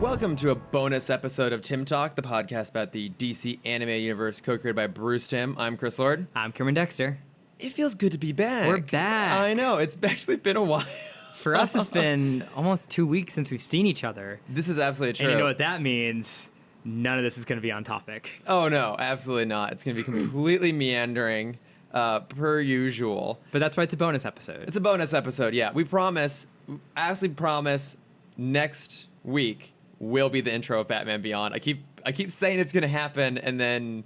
Welcome to a bonus episode of Timm Talk, the podcast about the DC anime universe co-created by Bruce Timm. I'm Chris Lord. I'm Cameron Dexter. It feels good to be back. We're back. I know. It's actually been a while. For us, it's been almost 2 weeks since we've seen each other. This is absolutely true. And you know what that means? None of this is going to be on topic. Oh, no. Absolutely not. It's going to be completely meandering, per usual. But that's why it's a bonus episode. It's a bonus episode, yeah. We absolutely promise next week will be the intro of Batman Beyond. I keep saying it's going to happen, and then,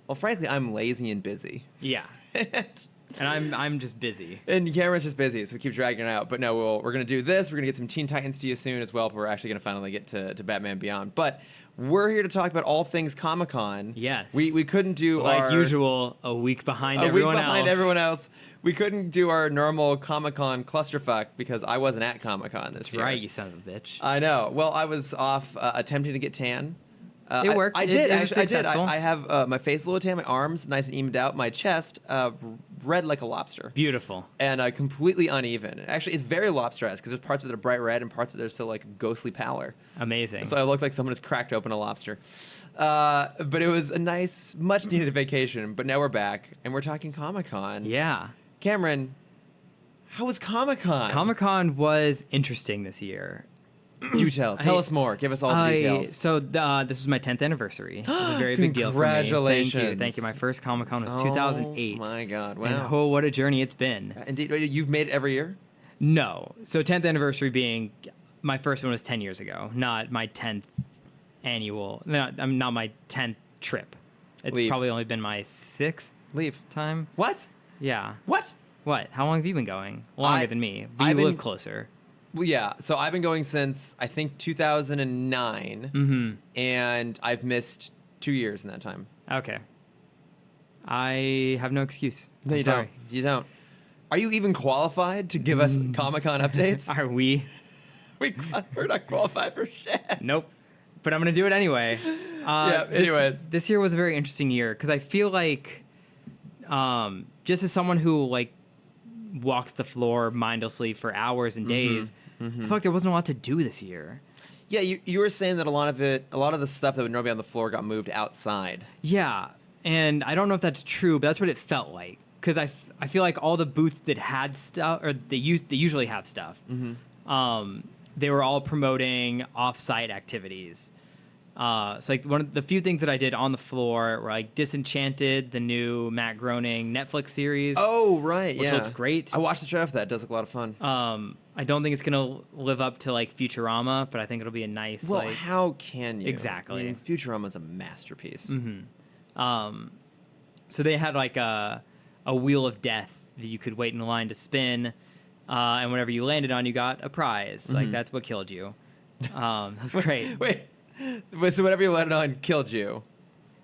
well, frankly, I'm lazy and busy. Yeah. And I'm just busy. And Cameron's just busy, so we keep dragging it out. But no, we're going to do this. We're going to get some Teen Titans to you soon as well, but we're actually going to finally get to Batman Beyond. But we're here to talk about all things Comic-Con. Yes. We couldn't do like usual, a week behind everyone else. We couldn't do our normal Comic-Con clusterfuck because I wasn't at Comic-Con this year. Right, you son of a bitch. I know. Well, I was off attempting to get tan. It worked. I did. It was actually, I did. successful. I have my face a little tan, my arms nice and evened out, my chest red like a lobster. Beautiful. And completely uneven. Actually, it's very lobster-esque because there's parts of it that are bright red and parts of it that are still like ghostly pallor. Amazing. So I look like someone has cracked open a lobster. But it was a nice, much-needed vacation. But now we're back, and we're talking Comic-Con. Yeah. Cameron, how was Comic-Con? Comic-Con was interesting this year. Do tell. Tell us more. Give us all the details. So this is my 10th anniversary. It was a very big deal for me. Congratulations. Thank you. My first Comic-Con was 2008. Oh, my God. Wow. And oh, what a journey it's been. Indeed. You've made it every year? No. So 10th anniversary being, my first one was 10 years ago, not my 10th annual, not my 10th trip. It's probably only been my 6th time. What? Yeah. What? What? How long have you been going? Longer than me. But you live closer. Well, yeah. So I've been going since, I think, 2009. And I've missed 2 years in that time. Okay. I have no excuse. No, you sorry. don't. You don't. Are you even qualified to give us Comic-Con updates? Are we? We're not qualified for shit. Nope. But I'm going to do it anyway. Yeah, anyways. This year was a very interesting year because I feel like just as someone who like walks the floor mindlessly for hours and days, I feel like there wasn't a lot to do this year. Yeah, you were saying that a lot of the stuff that would normally be on the floor got moved outside. Yeah, and I don't know if that's true, but that's what it felt like. Because I feel like all the booths that had stuff, or they usually have stuff, they were all promoting off-site activities. So like one of the few things that I did on the floor were like Disenchanted, the new Matt Groening Netflix series. Oh, right, which looks great. I watched the trailer for that. It does look a lot of fun. I don't think it's gonna live up to like Futurama, but I think it'll be a nice. Well, how can you? Exactly. I mean, Futurama's a masterpiece. So they had like a wheel of death that you could wait in line to spin, and whenever you landed on, you got a prize. Like that's what killed you. That was great. Wait, so whatever you landed on killed you?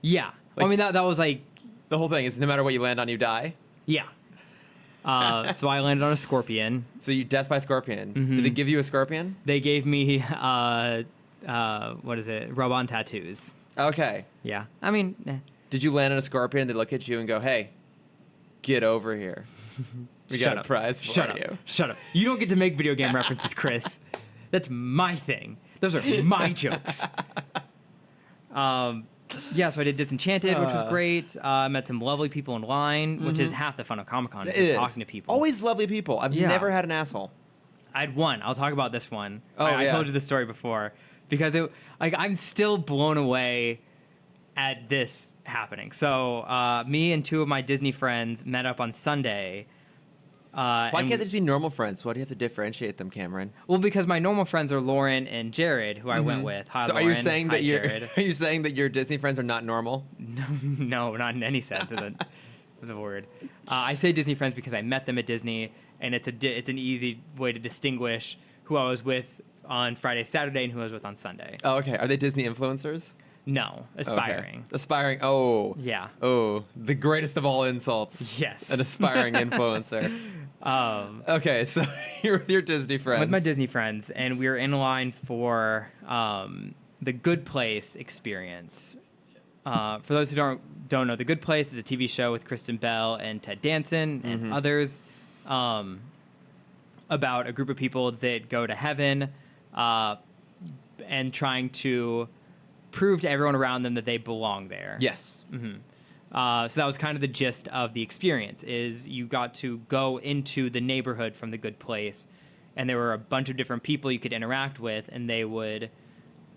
Yeah. I mean that was like the whole thing is no matter what you land on, you die. Yeah. So I landed on a scorpion. So you death by scorpion. Did they give you a scorpion? They gave me what is it? Rub-on tattoos. Okay. Yeah. I mean, did you land on a scorpion? They look at you and go, "Hey, get over here. We got a prize for you." Shut up. You don't get to make video game references, Chris. That's my thing. Those are my jokes. Yeah, so I did Disenchanted, which was great. I met some lovely people in line, which is half the fun of Comic-Con, just talking to people. Always lovely people. I've never had an asshole. I had one. I'll talk about this one. Oh, I told you the story before. Because I'm still blown away at this happening. So me and two of my Disney friends met up on Sunday. Why can't they just be normal friends? Why do you have to differentiate them, Cameron? Well, because my normal friends are Lauren and Jared, who I went with. Hi, so Lauren. Are you saying that Jared. Are you saying that your Disney friends are not normal? No, not in any sense of the word. I say Disney friends because I met them at Disney, and it's an easy way to distinguish who I was with on Friday, Saturday, and who I was with on Sunday. Oh, okay. Are they Disney influencers? No, aspiring. Okay. Aspiring. Oh. Yeah. Oh, the greatest of all insults. Yes. An aspiring influencer. Okay, so you're with your Disney friends. With my Disney friends, and we were in line for the Good Place experience. For those who don't know, The Good Place is a TV show with Kristen Bell and Ted Danson and others about a group of people that go to heaven and trying to prove to everyone around them that they belong there. Yes. So that was kind of the gist of the experience, is you got to go into the neighborhood from the good place, and there were a bunch of different people you could interact with, and they would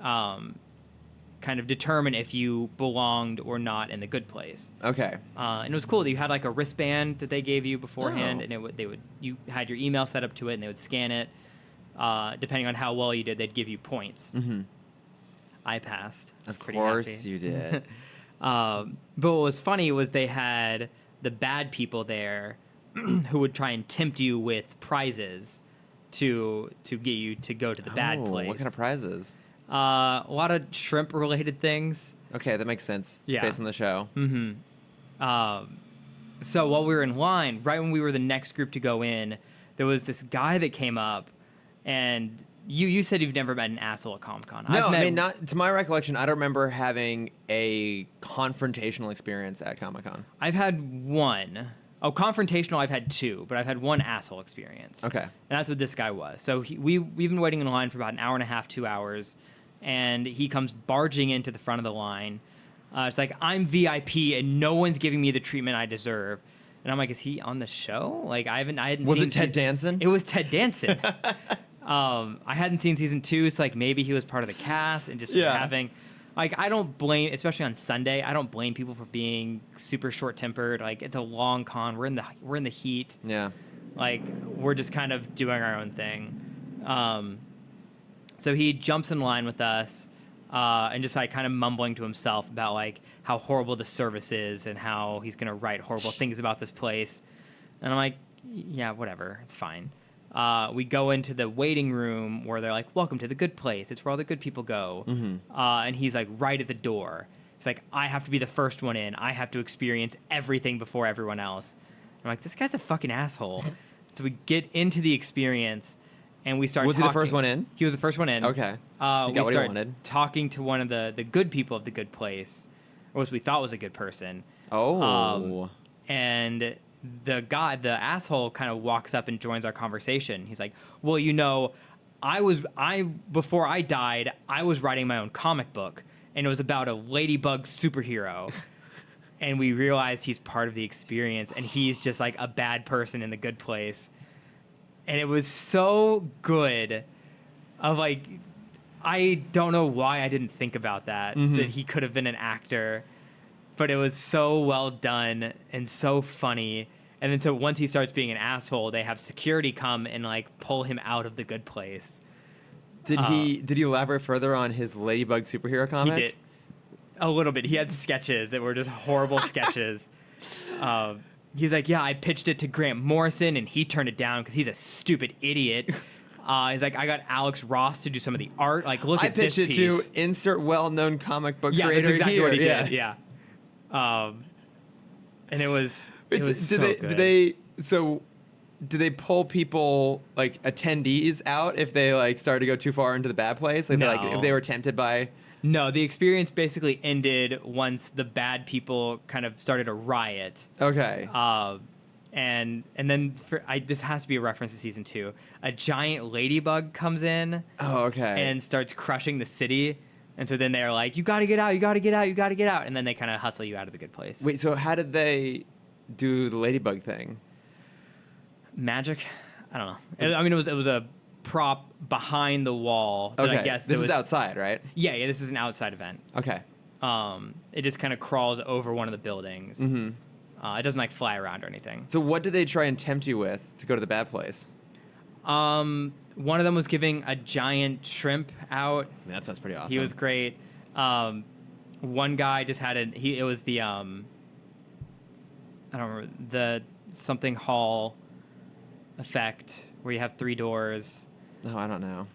kind of determine if you belonged or not in the good place. Okay. And it was cool that you had like a wristband that they gave you beforehand, Oh. and you had your email set up to it, and they would scan it. Depending on how well you did, they'd give you points. I passed. I was pretty happy. Of course you did. But what was funny was they had the bad people there who would try and tempt you with prizes to get you to go to the bad place. What kind of prizes? A lot of shrimp related things. Okay, that makes sense. Yeah. Based on the show. So while we were in line, right when we were the next group to go in, there was this guy that came up, and you said you've never met an asshole at Comic-Con. No, I mean, not to my recollection. I don't remember having a confrontational experience at Comic-Con. I've had one. Oh, confrontational, I've had two, but I've had one asshole experience. Okay. And that's what this guy was. So we've been waiting in line for about an hour and a half, 2 hours, and he comes barging into the front of the line. It's like, I'm VIP, and no one's giving me the treatment I deserve. And I'm like, is he on the show? Like, I hadn't Was seen it Ted Danson? It was Ted Danson. I hadn't seen season 2, so like maybe he was part of the cast and just was having, like, I don't blame, especially on Sunday, I don't blame people for being super short-tempered. Like, it's a long con. We're in the heat. Yeah. Like, we're just kind of doing our own thing. So he jumps in line with us, and just like kind of mumbling to himself about like how horrible the service is and how he's gonna write horrible things about this place. And I'm like, yeah, whatever, it's fine. We go into the waiting room where they're like, welcome to the good place. It's where all the good people go. And he's like right at the door. He's like, I have to be the first one in. I have to experience everything before everyone else. I'm like, this guy's a fucking asshole. So we get into the experience, and we start Was talking. he the first one in? He was the first one in. Okay. We what he start wanted. talking to one of the good people of the good place, or what we thought was a good person. Oh. And the asshole kind of walks up and joins our conversation. He's like, well, you know, before I died, I was writing my own comic book, and it was about a ladybug superhero. And we realized he's part of the experience, and he's just like a bad person in the good place. And it was so good of like, I don't know why I didn't think about that he could have been an actor. But it was so well done and so funny. And then so once he starts being an asshole, they have security come and like pull him out of the good place. Did he elaborate further on his Ladybug superhero comic? He did. A little bit. He had sketches that were just horrible sketches. He's like, yeah, I pitched it to Grant Morrison and he turned it down because he's a stupid idiot. He's like, I got Alex Ross to do some of the art. Like, look at this piece. I pitched it to insert well-known comic book Yeah, creator that's exactly here. what he did. Yeah. And it was so good. Do they pull people, like, attendees out if they like started to go too far into the bad place? Like, No. if they were tempted by... No, the experience basically ended once the bad people kind of started a riot. Okay. And then this has to be a reference to season 2. A giant ladybug comes in. Oh, okay. And starts crushing the city. And so then they're like, you got to get out, you got to get out, you got to get out. And then they kind of hustle you out of the good place. Wait, so how did they do the ladybug thing? Magic? I don't know. I mean, it was a prop behind the wall. That Okay. I guess this is outside, right? Yeah, this is an outside event. Okay. It just kind of crawls over one of the buildings. It doesn't like fly around or anything. So what did they try and tempt you with to go to the bad place? One of them was giving a giant shrimp out. That sounds pretty awesome. He was great. One guy just had it was the I don't remember, the something hall effect where you have 3 doors. No, I don't know.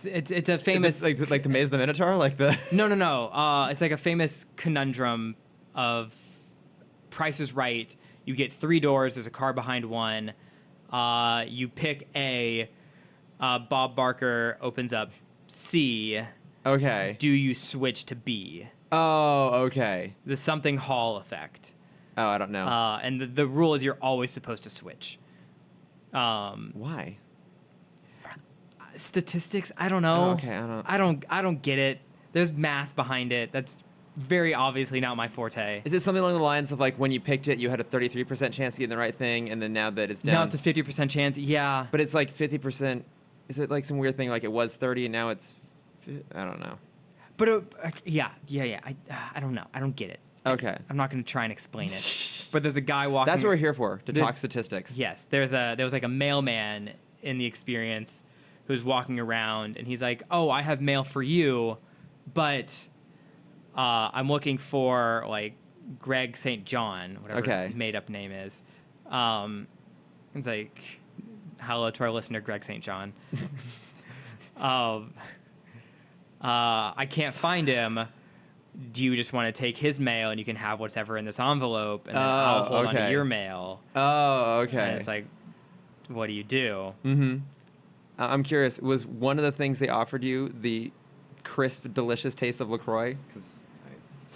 It's a famous like the Maze of the Minotaur, like the No. It's like a famous conundrum of Price is Right. You get 3 doors. There's a car behind one. You pick A. Bob Barker opens up C. Okay. Do you switch to B? Oh, okay. The something hall effect. Oh, I don't know. And the rule is you're always supposed to switch. Why? Statistics, I don't know. Oh, okay, I don't get it. There's math behind it. That's very obviously not my forte. Is it something along the lines of like when you picked it, you had a 33% chance of getting the right thing, and then now that it's down, Now it's a 50% chance. Yeah. but it's like 50%. Is it like some weird thing like it was 30 and now it's? I don't know. But yeah. I don't know. I don't get it. Okay. I'm not going to try and explain it. But there's a guy walking. That's what we're here for, to talk statistics. Yes. There was like a mailman in the experience who's walking around, and he's like, "Oh, I have mail for you, but I'm looking for like Greg St. John, whatever his made up name is." It's like, hello to our listener, Greg St. John. I can't find him. Do you just want to take his mail and you can have whatever in this envelope, and then I'll hold on to your mail? Oh, okay. And it's like, what do you do? Mm-hmm. I'm curious. Was one of the things they offered you the crisp, delicious taste of LaCroix? Because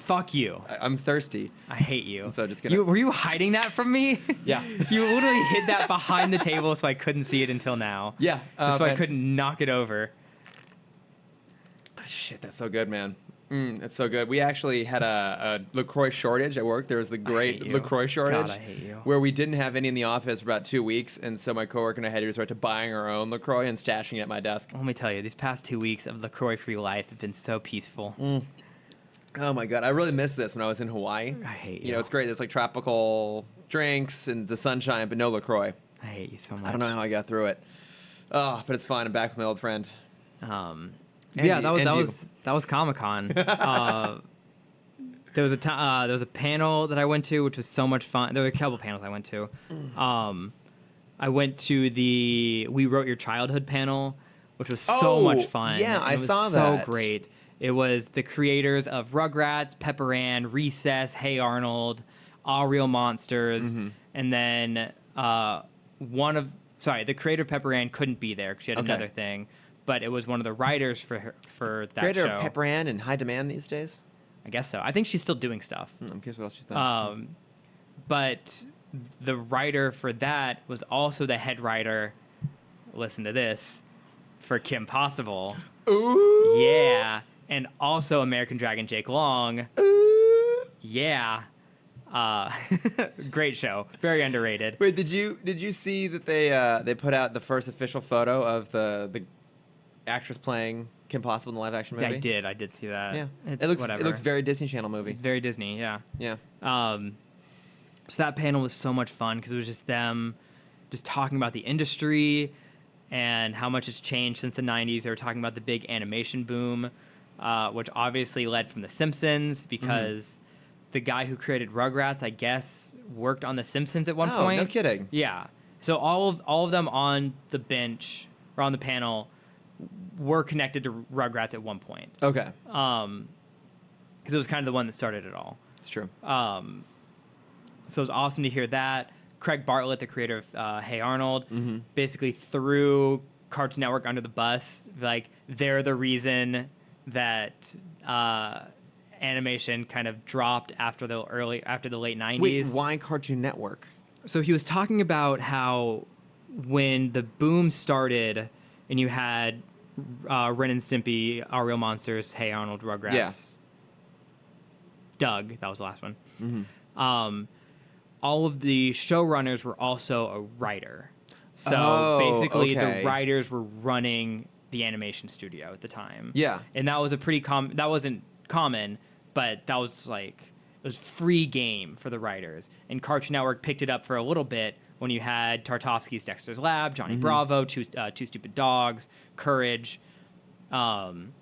Fuck you. I'm thirsty. I hate you. And so just gonna... Were you hiding that from me? Yeah. You literally hid that behind the table so I couldn't see it until now. Yeah. Just so I couldn't knock it over. Shit, that's so good, man. It's so good. We actually had a LaCroix shortage at work. There was the great LaCroix shortage. God, I hate you. Where we didn't have any in the office for about 2 weeks, and so my coworker and I had to resort to buying our own LaCroix and stashing it at my desk. Let me tell you, these past 2 weeks of LaCroix-free life have been so peaceful. Oh my god, I really missed this when I was in Hawaii. I hate you. You know, it's great. There's like tropical drinks and the sunshine, but no LaCroix. I hate you so much. I don't know how I got through it. Oh, but it's fine. I'm back with my old friend. Yeah, that was Comic-Con. There was a panel that I went to, which was so much fun. There were a couple panels I went to. I went to the We Wrote Your Childhood panel, which was so much fun. Yeah, I saw that. So great. It was the creators of Rugrats, Pepper Ann, Recess, Hey Arnold, All Real Monsters, and then the creator of Pepper Ann couldn't be there because she had another thing. But it was one of the writers for that Creator show. of Pepper Ann in high demand these days? I guess so. I think she's still doing stuff. I'm curious what else she's done. But the writer for that was also the head writer, listen to this, for Kim Possible. Ooh. Yeah. And also American Dragon Jake Long. Ooh. Yeah. Great show. Very underrated. Wait, did you see that they put out the first official photo of the actress playing Kim Possible in the live action movie? Yeah, I did see that. Yeah. It's It whatever. looks very Disney Channel movie. Very Disney, yeah. Yeah. So that panel was so much fun because it was just them just talking about the industry and how much it's changed since the 90s. They were talking about the big animation boom, which obviously led from The Simpsons because the guy who created Rugrats, I guess, worked on The Simpsons at one point. Oh, no kidding. Yeah. So all of them on the bench or on the panel were connected to Rugrats at one point. Okay. Because it was kind of the one that started it all. It's true. So it was awesome to hear that. Craig Bartlett, the creator of Hey Arnold, basically threw Cartoon Network under the bus. Like, they're the reason that animation kind of dropped after the late 90s. Wait, why Cartoon Network? So he was talking about how when the boom started and you had Ren and Stimpy, Our Real Monsters, Hey Arnold, Rugrats, Yeah. Doug, that was the last one. All of the showrunners were also a writer. So basically the writers were running the animation studio at the time. Yeah. And that was that wasn't common, but that was like, it was free game for the writers. And Cartoon Network picked it up for a little bit when you had Tartovsky's Dexter's Lab, Johnny Bravo, Two Stupid Dogs, Courage. And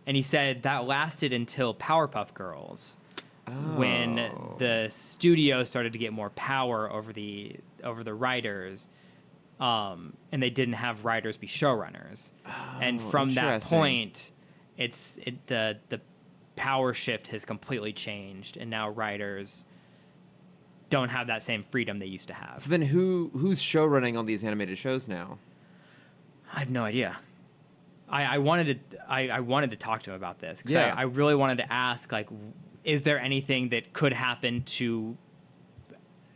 he said that lasted until Powerpuff Girls. When the studio started to get more power over the writers, and they didn't have writers be showrunners, and from that point, the power shift has completely changed, and now writers don't have that same freedom they used to have. So then, who's show running on these animated shows now? I have no idea. I wanted to talk to him about this because Yeah. I really wanted to ask, like, is there anything that could happen to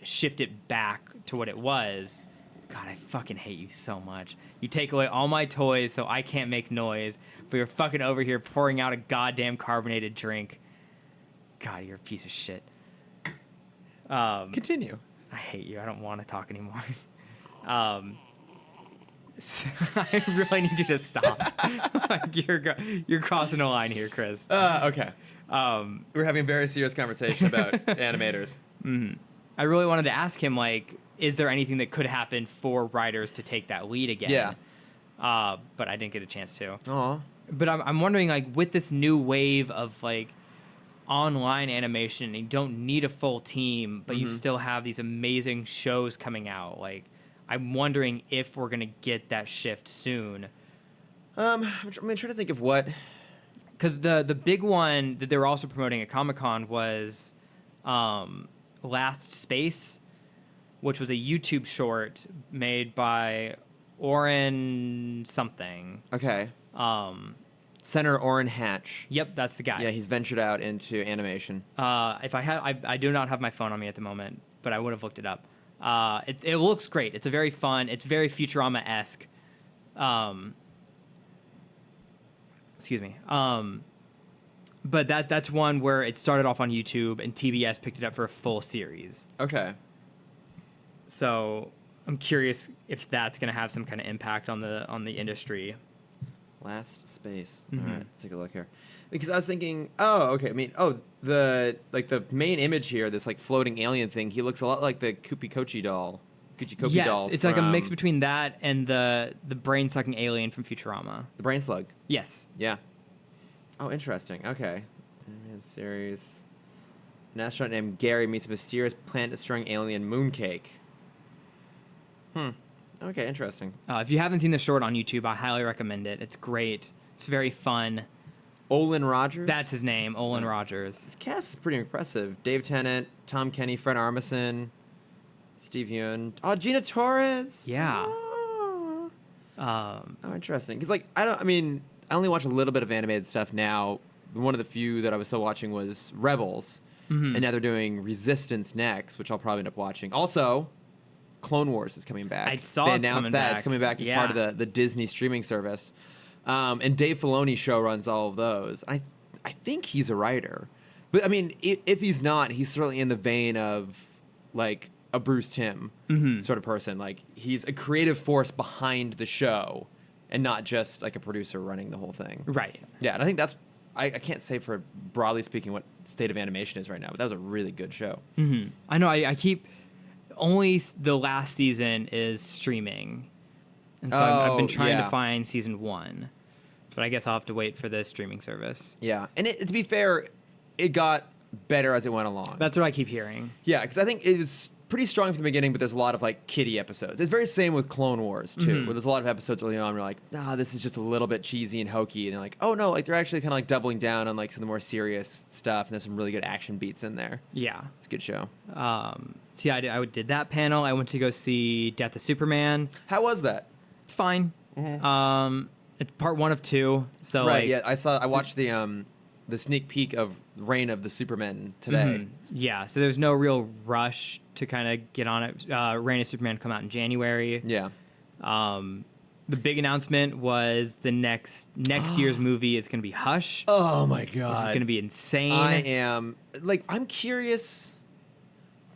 shift it back to what it was? God, I fucking hate you so much. You take away all my toys so I can't make noise, but you're fucking over here pouring out a goddamn carbonated drink. God, you're a piece of shit. Continue. I hate you. I don't want to talk anymore. I really need you to stop. Like you're crossing a line here, Chris. Okay. We're having a very serious conversation about animators. I really wanted to ask him, like, is there anything that could happen for writers to take that lead again? Yeah. But I didn't get a chance to. Aw. But I'm wondering, like, with this new wave of, like, online animation, and you don't need a full team, but you still have these amazing shows coming out. Like, I'm wondering if we're going to get that shift soon. I'm trying to think of what... Because the big one that they were also promoting at Comic-Con was Last Space, which was a YouTube short made by Oren something. Okay. Senator Orrin Hatch. Yep, that's the guy. Yeah, he's ventured out into animation. If I do not have my phone on me at the moment, but I would have looked it up. It looks great. It's a very fun. It's very Futurama-esque. Excuse me. But that's one where it started off on YouTube and TBS picked it up for a full series. Okay. So I'm curious if that's going to have some kind of impact on the industry. Last Space. All right, let's take a look here. Because I was thinking, the main image here, this like floating alien thing, he looks a lot like the Kuchikochi doll. Kuchikoki doll. Yes, it's like a mix between that and the brain-sucking alien from Futurama. The brain slug. Yes. Yeah. Oh, interesting. Okay. Animated series. An astronaut named Gary meets a mysterious plant-destroying alien mooncake. Okay, interesting. If you haven't seen the short on YouTube, I highly recommend it. It's great. It's very fun. Olin Rogers? That's his name, Olin Rogers. This cast is pretty impressive. Dave Tennant, Tom Kenny, Fred Armisen, Steve Yeun. Oh, Gina Torres. Yeah. Oh, interesting. Because I only watch a little bit of animated stuff now. One of the few that I was still watching was Rebels, and now they're doing Resistance next, which I'll probably end up watching. Also, Clone Wars is coming back. I saw they it's announced coming that back. It's coming back as part of the Disney streaming service. And Dave Filoni show runs all of those. I think he's a writer, but I mean, if he's not, he's certainly in the vein of like a Bruce Timm sort of person. Like he's a creative force behind the show, and not just like a producer running the whole thing. Right. Yeah, and I think that's. I can't say for broadly speaking what state of animation is right now, but that was a really good show. I know. I keep only the last season is streaming, and so I've been trying to find season 1, but I guess I'll have to wait for the streaming service. Yeah, and to be fair, it got better as it went along. That's what I keep hearing. Yeah, because I think it was pretty strong from the beginning, but there's a lot of like kiddie episodes. It's very same with Clone Wars too, where there's a lot of episodes early on where you're like, this is just a little bit cheesy and hokey, and you're like, oh no, like they're actually kind of like doubling down on like some of the more serious stuff, and there's some really good action beats in there. Yeah, it's a good show. See, I did that panel. I went to go see Death of Superman. How was that? It's fine. It's part 1 of 2. So right, like, yeah, I watched the sneak peek of Reign of the Supermen today. Yeah, so there's no real rush to kind of get on it. Reign of Superman come out in January. Yeah. The big announcement was the next year's movie is going to be Hush. Oh my god, which is going to be insane. I'm curious.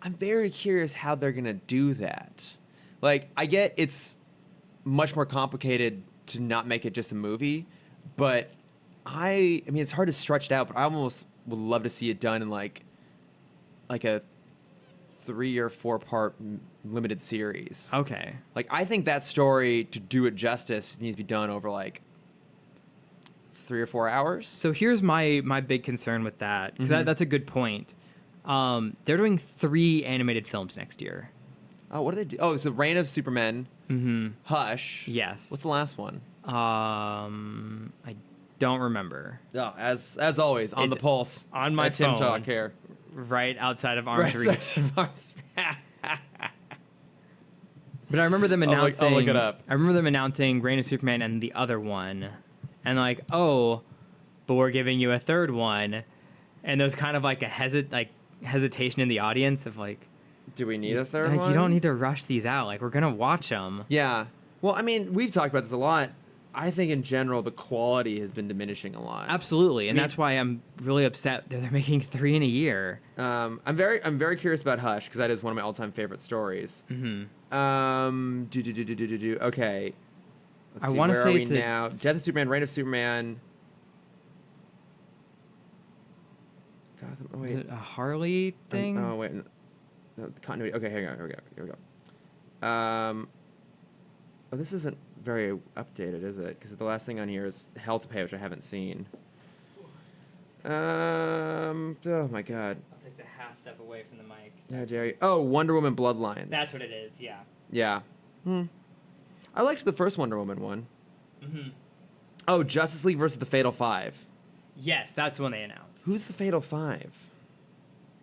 I'm very curious how they're going to do that. Like, I get it's much more complicated to not make it just a movie, but I mean, it's hard to stretch it out, but I almost would love to see it done in like a 3 or 4 part limited series. Okay. Like, I think that story, to do it justice, needs to be done over like 3 or 4 hours. So here's my big concern with that, because that's a good point. They're doing 3 animated films next year. Oh, what do they do? Oh, so Reign of Supermen, Hush. Yes. What's the last one? I don't remember. Oh, as always, on the pulse. On my phone. Timm Talk here. Right outside of arm's reach. But I remember them announcing. I'll look it up. I remember them announcing Reign of Superman and the other one, and like, oh, but we're giving you a third one, and there's kind of like a hesitation in the audience of like, Do we need a third Like, one? you don't need to rush these out. Like, we're gonna watch them. Yeah. Well, I mean, we've talked about this a lot. I think in general the quality has been diminishing a lot. Absolutely, and I mean- that's why I'm really upset that they're making 3 in a year. I'm very curious about Hush because that is one of my all-time favorite stories. Mm-hmm. Okay. Let's I see, wanna where say are we it's a- now? Death of Superman, Reign of Superman. Gotham. Oh Is wait. it a Harley thing? Oh wait. No, continuity. Okay, here we go. Oh, this isn't very updated, is it? Because the last thing on here is Hell to Pay, which I haven't seen. Oh my God. I'll take the half step away from the mic. How dare you? Oh, Wonder Woman Bloodlines. That's what it is. Yeah. Yeah. I liked the first Wonder Woman one. Mm-hmm. Oh, Justice League versus the Fatal Five. Yes, that's when they announced. Who's the Fatal Five?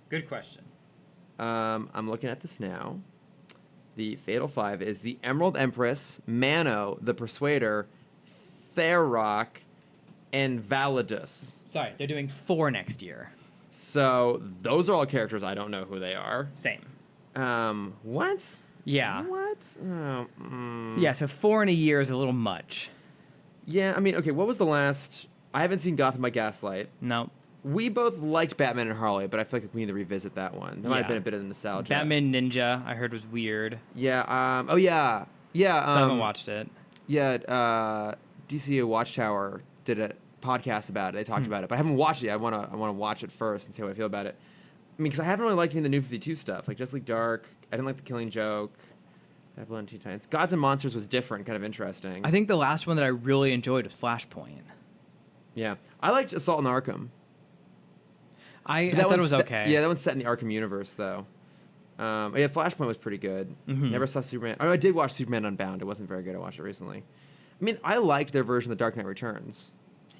Good question. I'm looking at this now. The Fatal Five is the Emerald Empress, Mano, the Persuader, Tharok, and Validus. Sorry, they're doing 4 next year. So those are all characters I don't know who they are. Same. What? Yeah. What? Oh, Yeah, so 4 in a year is a little much. Yeah, I mean, okay, what was the last... I haven't seen Gotham by Gaslight. No. We both liked Batman and Harley, but I feel like we need to revisit that one. That might have been a bit of nostalgia. Batman Ninja, I heard was weird. Yeah, oh yeah. Yeah, Still haven't watched it. Yeah, DCU Watchtower did a podcast about it. They talked about it, but I haven't watched it yet. I want to watch it first and see how I feel about it. I mean, because I haven't really liked any of the New 52 stuff, like Justice League Dark. I didn't like The Killing Joke. Babylon Teen Titans. Gods and Monsters was different, kind of interesting. I think the last one that I really enjoyed was Flashpoint. Yeah, I liked Assault on Arkham. I But that thought it one's was set- okay. Yeah, that one's set in the Arkham universe, though. Yeah, Flashpoint was pretty good. Mhm. Never saw Superman. Oh, I did watch Superman Unbound. It wasn't very good. I watched it recently. I mean, I liked their version of The Dark Knight Returns.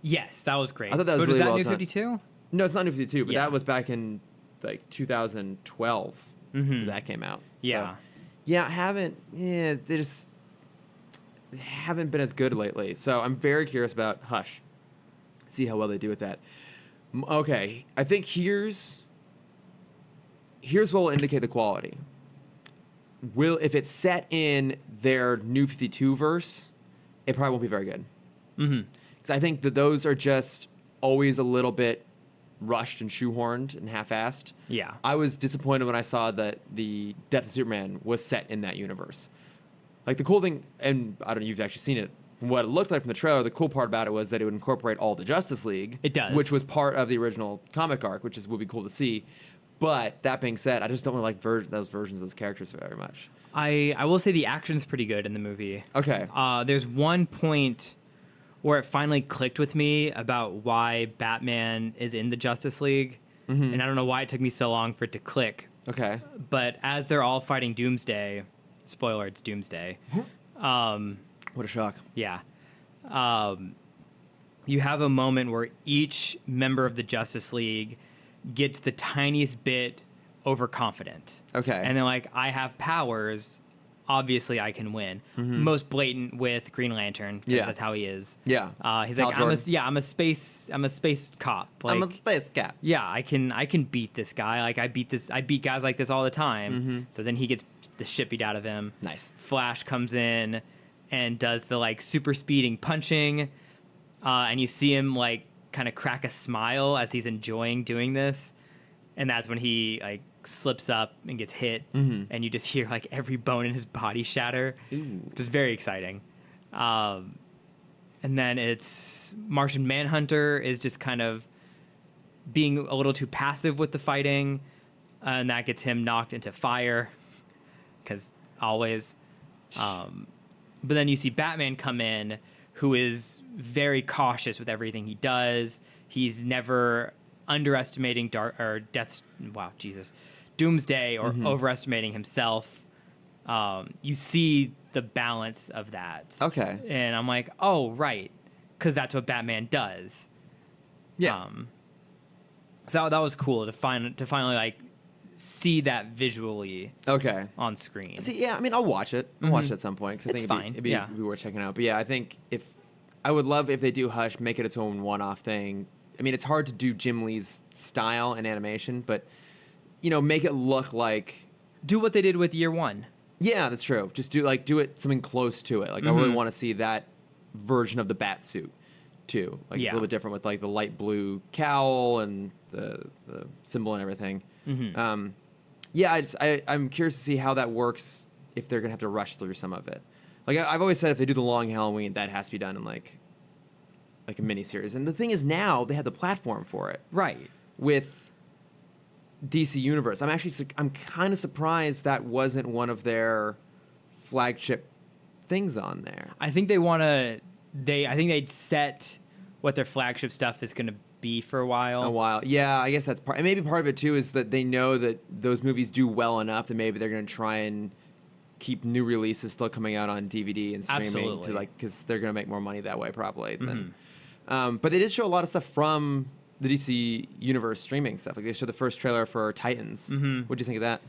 Yes, that was great. I thought that was but really was that well New done. 52? No, it's not New 52, but Yeah. that was back in like 2012 Mhm. that came out. Yeah. So, yeah, they haven't been as good lately. So I'm very curious about Hush. See how well they do with that. Okay, I think here's what will indicate the quality. If it's set in their New 52 verse, it probably won't be very good. Mm-hmm. Because I think that those are just always a little bit rushed and shoehorned and half-assed. Yeah. I was disappointed when I saw that the Death of Superman was set in that universe. Like, the cool thing, and I don't know if you've actually seen it, from what it looked like from the trailer, the cool part about it was that it would incorporate all the Justice League. It does. Which was part of the original comic arc, which would be cool to see. But that being said, I just don't really like those versions of those characters very much. I will say the action's pretty good in the movie. Okay. There's one point where it finally clicked with me about why Batman is in the Justice League. Mm-hmm. And I don't know why it took me so long for it to click. Okay. But as they're all fighting Doomsday, spoiler, it's Doomsday. What a shock. Yeah. You have a moment where each member of the Justice League gets the tiniest bit overconfident. Okay. And they're like, I have powers. Obviously, I can win. Mm-hmm. Most blatant with Green Lantern, because Yeah. that's how he is. Yeah. He's Hal like, Jordan. I'm a space cop. Like, I'm a space cat. yeah, I can beat this guy. Like, I beat guys like this all the time. Mm-hmm. So then he gets the shit beat out of him. Nice. Flash comes in and does the like super speeding punching, and you see him like kind of crack a smile as he's enjoying doing this, and that's when he like slips up and gets hit, and you just hear like every bone in his body shatter, which is very exciting. And then it's Martian Manhunter is just kind of being a little too passive with the fighting, and that gets him knocked into fire, because always. But then you see Batman come in, who is very cautious with everything he does. He's never underestimating Doomsday or overestimating himself. You see the balance of that. Okay. And I'm like, oh, right, because that's what Batman does. Yeah. So that was cool to finally like see that visually Okay. on screen. See, yeah, I mean, I'll watch it. I'll watch it at some point because I It's think fine, it'd be yeah. worth checking out. But yeah, I think I would love if they do Hush, make it its own one-off thing. I mean, it's hard to do Jim Lee's style and animation, but make it look like Do what they did with year one. Yeah, that's true. Just do it something close to it. Like I really want to see that version of the bat suit too. Like it's a little bit different with like the light blue cowl and the symbol and everything. Yeah, I'm curious to see how that works if they're gonna have to rush through some of it. Like I've always said, if they do the long Halloween, that has to be done in like a miniseries. And the thing is, now they have the platform for it, Right. with DC Universe. I'm kind of surprised that wasn't one of their flagship things on there. I think they want to. I think they'd set what their flagship stuff is going to be for a while. Yeah, I guess that's part. And maybe part of it too is that they know that those movies do well enough that maybe they're going to try and keep new releases still coming out on DVD and streaming. Absolutely. To like, because they're going to make more money that way probably. But they did show a lot of stuff from the DC Universe streaming stuff. Like they showed the first trailer for Titans. What do you think of that?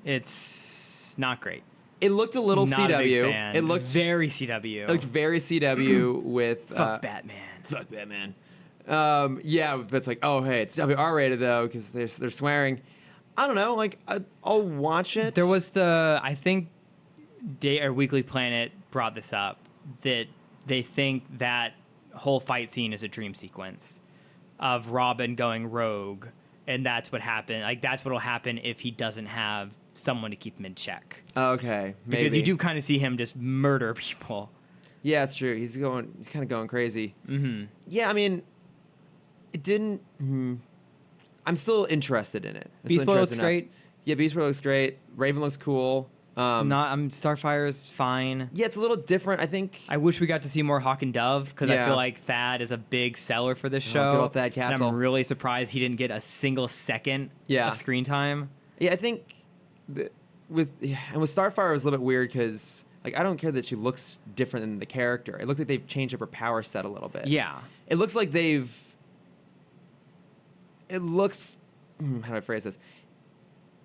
It's not great. It looked a little Not a big CW. fan. It looked very CW. It looked very CW with Fuck Batman. Fuck Batman. Yeah, but it's like, oh hey, it's R-rated though because they're swearing. I don't know. Like I'll watch it. There was I think Weekly Planet brought this up, that they think that whole fight scene is a dream sequence of Robin going rogue, and that's what happened. Like that's what'll happen if he doesn't have someone to keep him in check. Okay, maybe. Because you do kind of see him just murder people. Yeah, it's true. He's kind of going crazy. Yeah, I mean, it didn't. I'm still interested in it. Beast Boy looks great. Yeah, Beast Boy looks great. Raven looks cool. Starfire's fine. Yeah, it's a little different. I think. I wish we got to see more Hawk and Dove because I feel like Thad is a big seller for this show. Good old Thad Castle. And I'm really surprised he didn't get a single second of screen time. Yeah, I think with Starfire it was a little bit weird because like I don't care that she looks different than the character. It looked like they've changed up her power set a little bit. Yeah, it looks like they've. It looks. How do I phrase this?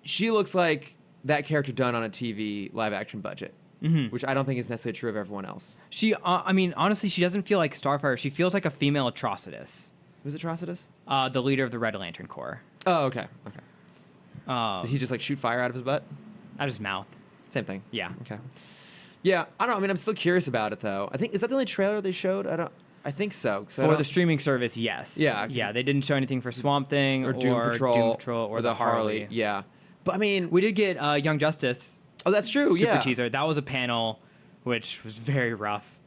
She looks like that character done on a TV live action budget, which I don't think is necessarily true of everyone else. She, I mean, honestly, she doesn't feel like Starfire. She feels like a female Atrocitus. Who's Atrocitus? The leader of the Red Lantern Corps. Oh, okay. Does he just like shoot fire out of his butt? Out of his mouth. Same thing. Yeah. Okay. Yeah, I don't know. I mean, I'm still curious about it though. I think is that the only trailer they showed? I think so. For the streaming service, yes. Yeah. Yeah, they didn't show anything for Swamp Thing or Doom Patrol or the Harley. Yeah. But I mean, we did get Young Justice. Oh, that's true. Super teaser. That was a panel, which was very rough.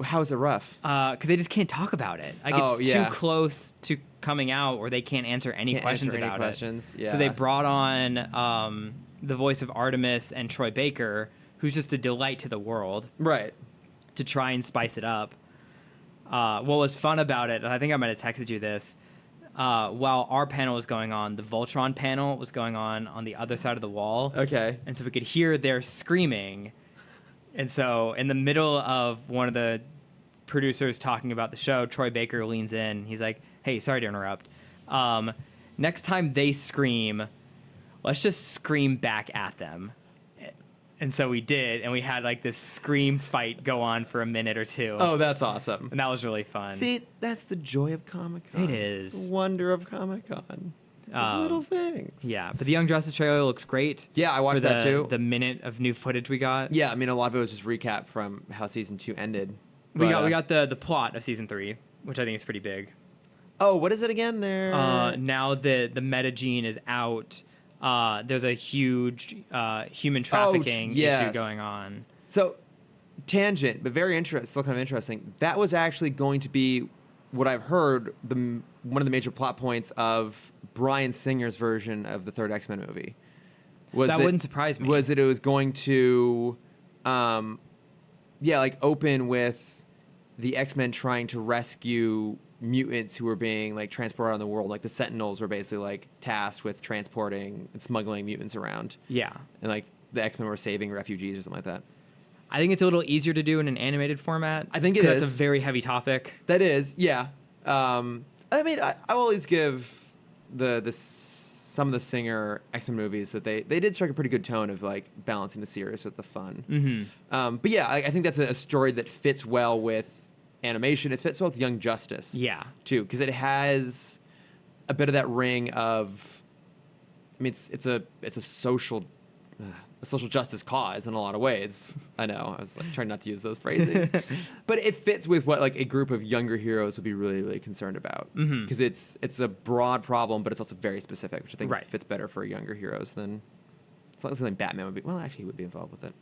How is it rough? Because they just can't talk about it. Like it's too close to coming out, or they can't answer any questions about it. Yeah. So they brought on the voice of Artemis and Troy Baker, who's just a delight to the world. Right. To try and spice it up. What was fun about it, and I think I might have texted you this. While our panel was going on, the Voltron panel was going on the other side of the wall. Okay. And so we could hear their screaming. And so in the middle of one of the producers talking about the show, Troy Baker leans in. He's like, hey, sorry to interrupt. Next time they scream, let's just scream back at them. And so we did, and we had like this scream fight go on for a minute or two. Oh, that's awesome. And that was really fun. See, that's the joy of Comic-Con. It is. The wonder of Comic-Con. Little things. Yeah, but the Young Justice trailer looks great. Yeah, I watched that too. The minute of new footage we got. Yeah, I mean, a lot of it was just recap from how season 2 ended. We got the plot of season 3, which I think is pretty big. Oh, what is it again? Now the meta gene is out. There's a huge human trafficking issue going on. So, tangent, but very interesting. Still kind of interesting. That was actually going to be what I've heard. One of the major plot points of Bryan Singer's version of the third X-Men movie. Wouldn't surprise me. Was that it was going to, open with the X-Men trying to rescue mutants who were being like transported around the world. Like the Sentinels were basically like tasked with transporting and smuggling mutants around. Yeah. And like the X-Men were saving refugees or something like that. I think it's a little easier to do in an animated format. I think it is. That's a very heavy topic. That is, yeah. I mean, I always give some of the Singer X-Men movies that they did strike a pretty good tone of like balancing the serious with the fun. But yeah, I think that's a story that fits well with animation. It fits well with Young Justice. Yeah. Too, because it has a bit of that ring of I mean, it's a social justice cause in a lot of ways. I know. I was like trying not to use those phrases, but it fits with what like a group of younger heroes would be really, really concerned about. Because it's a broad problem, but it's also very specific, which I think fits better for younger heroes than something Batman would be. Well, actually, he would be involved with it.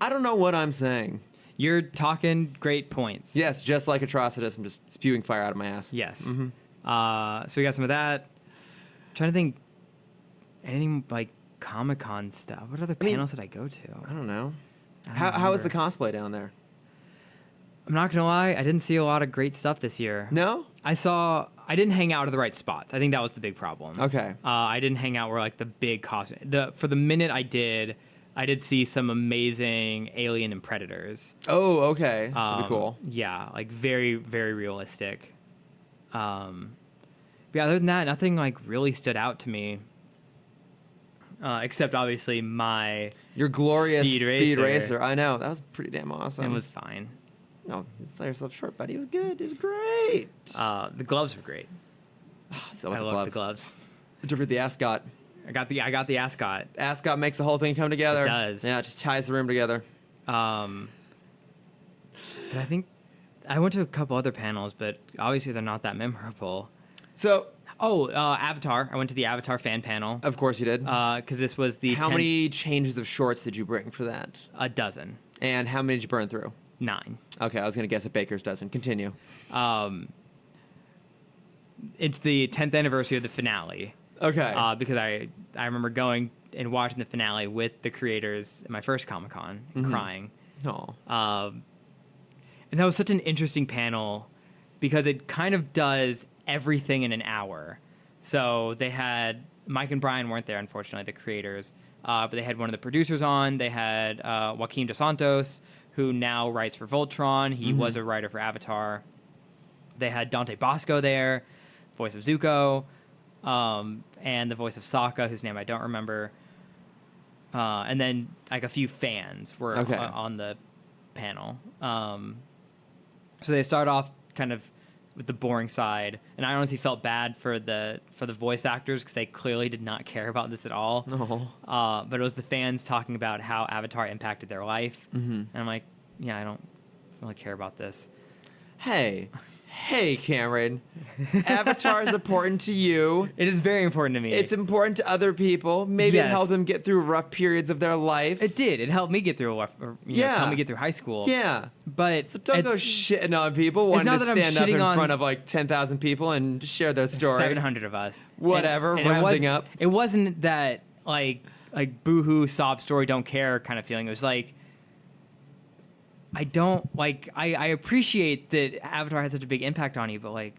I don't know what I'm saying. You're talking great points. Yes, just like Atrocitus, I'm just spewing fire out of my ass. Yes. So we got some of that. Trying to think anything like Comic-Con stuff. What other panels did I go to? I don't know. How was the cosplay down there? I'm not gonna lie, I didn't see a lot of great stuff this year. No? I didn't hang out at the right spots. I think that was the big problem. Okay. I didn't hang out where like the big costume. For the minute I did see some amazing Alien and Predators. Oh, okay. That'd be cool. Yeah, like very, very realistic. But yeah, other than that, nothing like really stood out to me. Except obviously your glorious Speed Racer. I know, that was pretty damn awesome. It was fine. No, you sell yourself short, buddy. It was good. It was great. The gloves were great. So I love the gloves. Did you ever the ascot? I got the ascot. Ascot makes the whole thing come together. It does. Yeah, it just ties the room together. But I think I went to a couple other panels, but obviously they're not that memorable. So. Avatar. I went to the Avatar fan panel. Of course you did. Because this was the How many changes of shorts did you bring for that? A dozen. And how many did you burn through? 9. Okay, I was going to guess a baker's dozen. Continue. It's the 10th anniversary of the finale. Okay. Because I remember going and watching the finale with the creators at my first Comic-Con and crying. Oh. And that was such an interesting panel because it kind of does everything in an hour. So they had Mike and Brian weren't there, unfortunately, the creators, but they had one of the producers on. They had Joaquin Dos Santos, who now writes for Voltron. He was a writer for Avatar. They had Dante Bosco there, voice of Zuko, and the voice of Sokka, whose name I don't remember. And then like a few fans were on the panel. So they start off kind of with the boring side, and I honestly felt bad for the voice actors because they clearly did not care about this at all. But it was the fans talking about how Avatar impacted their life, and I'm like, yeah, I don't really care about this. Hey, Cameron, Avatar is important to you. It is very important to me. It's important to other people. Maybe it helped them get through rough periods of their life. It did. It helped me get through helped me get through high school. Yeah. But so don't go shitting on people wanting to stand up in front of like 10,000 people and share their story. 700 of us. Whatever, and rounding up. It wasn't that like boohoo, sob story, don't care kind of feeling. It was like, I appreciate that Avatar had such a big impact on you, but like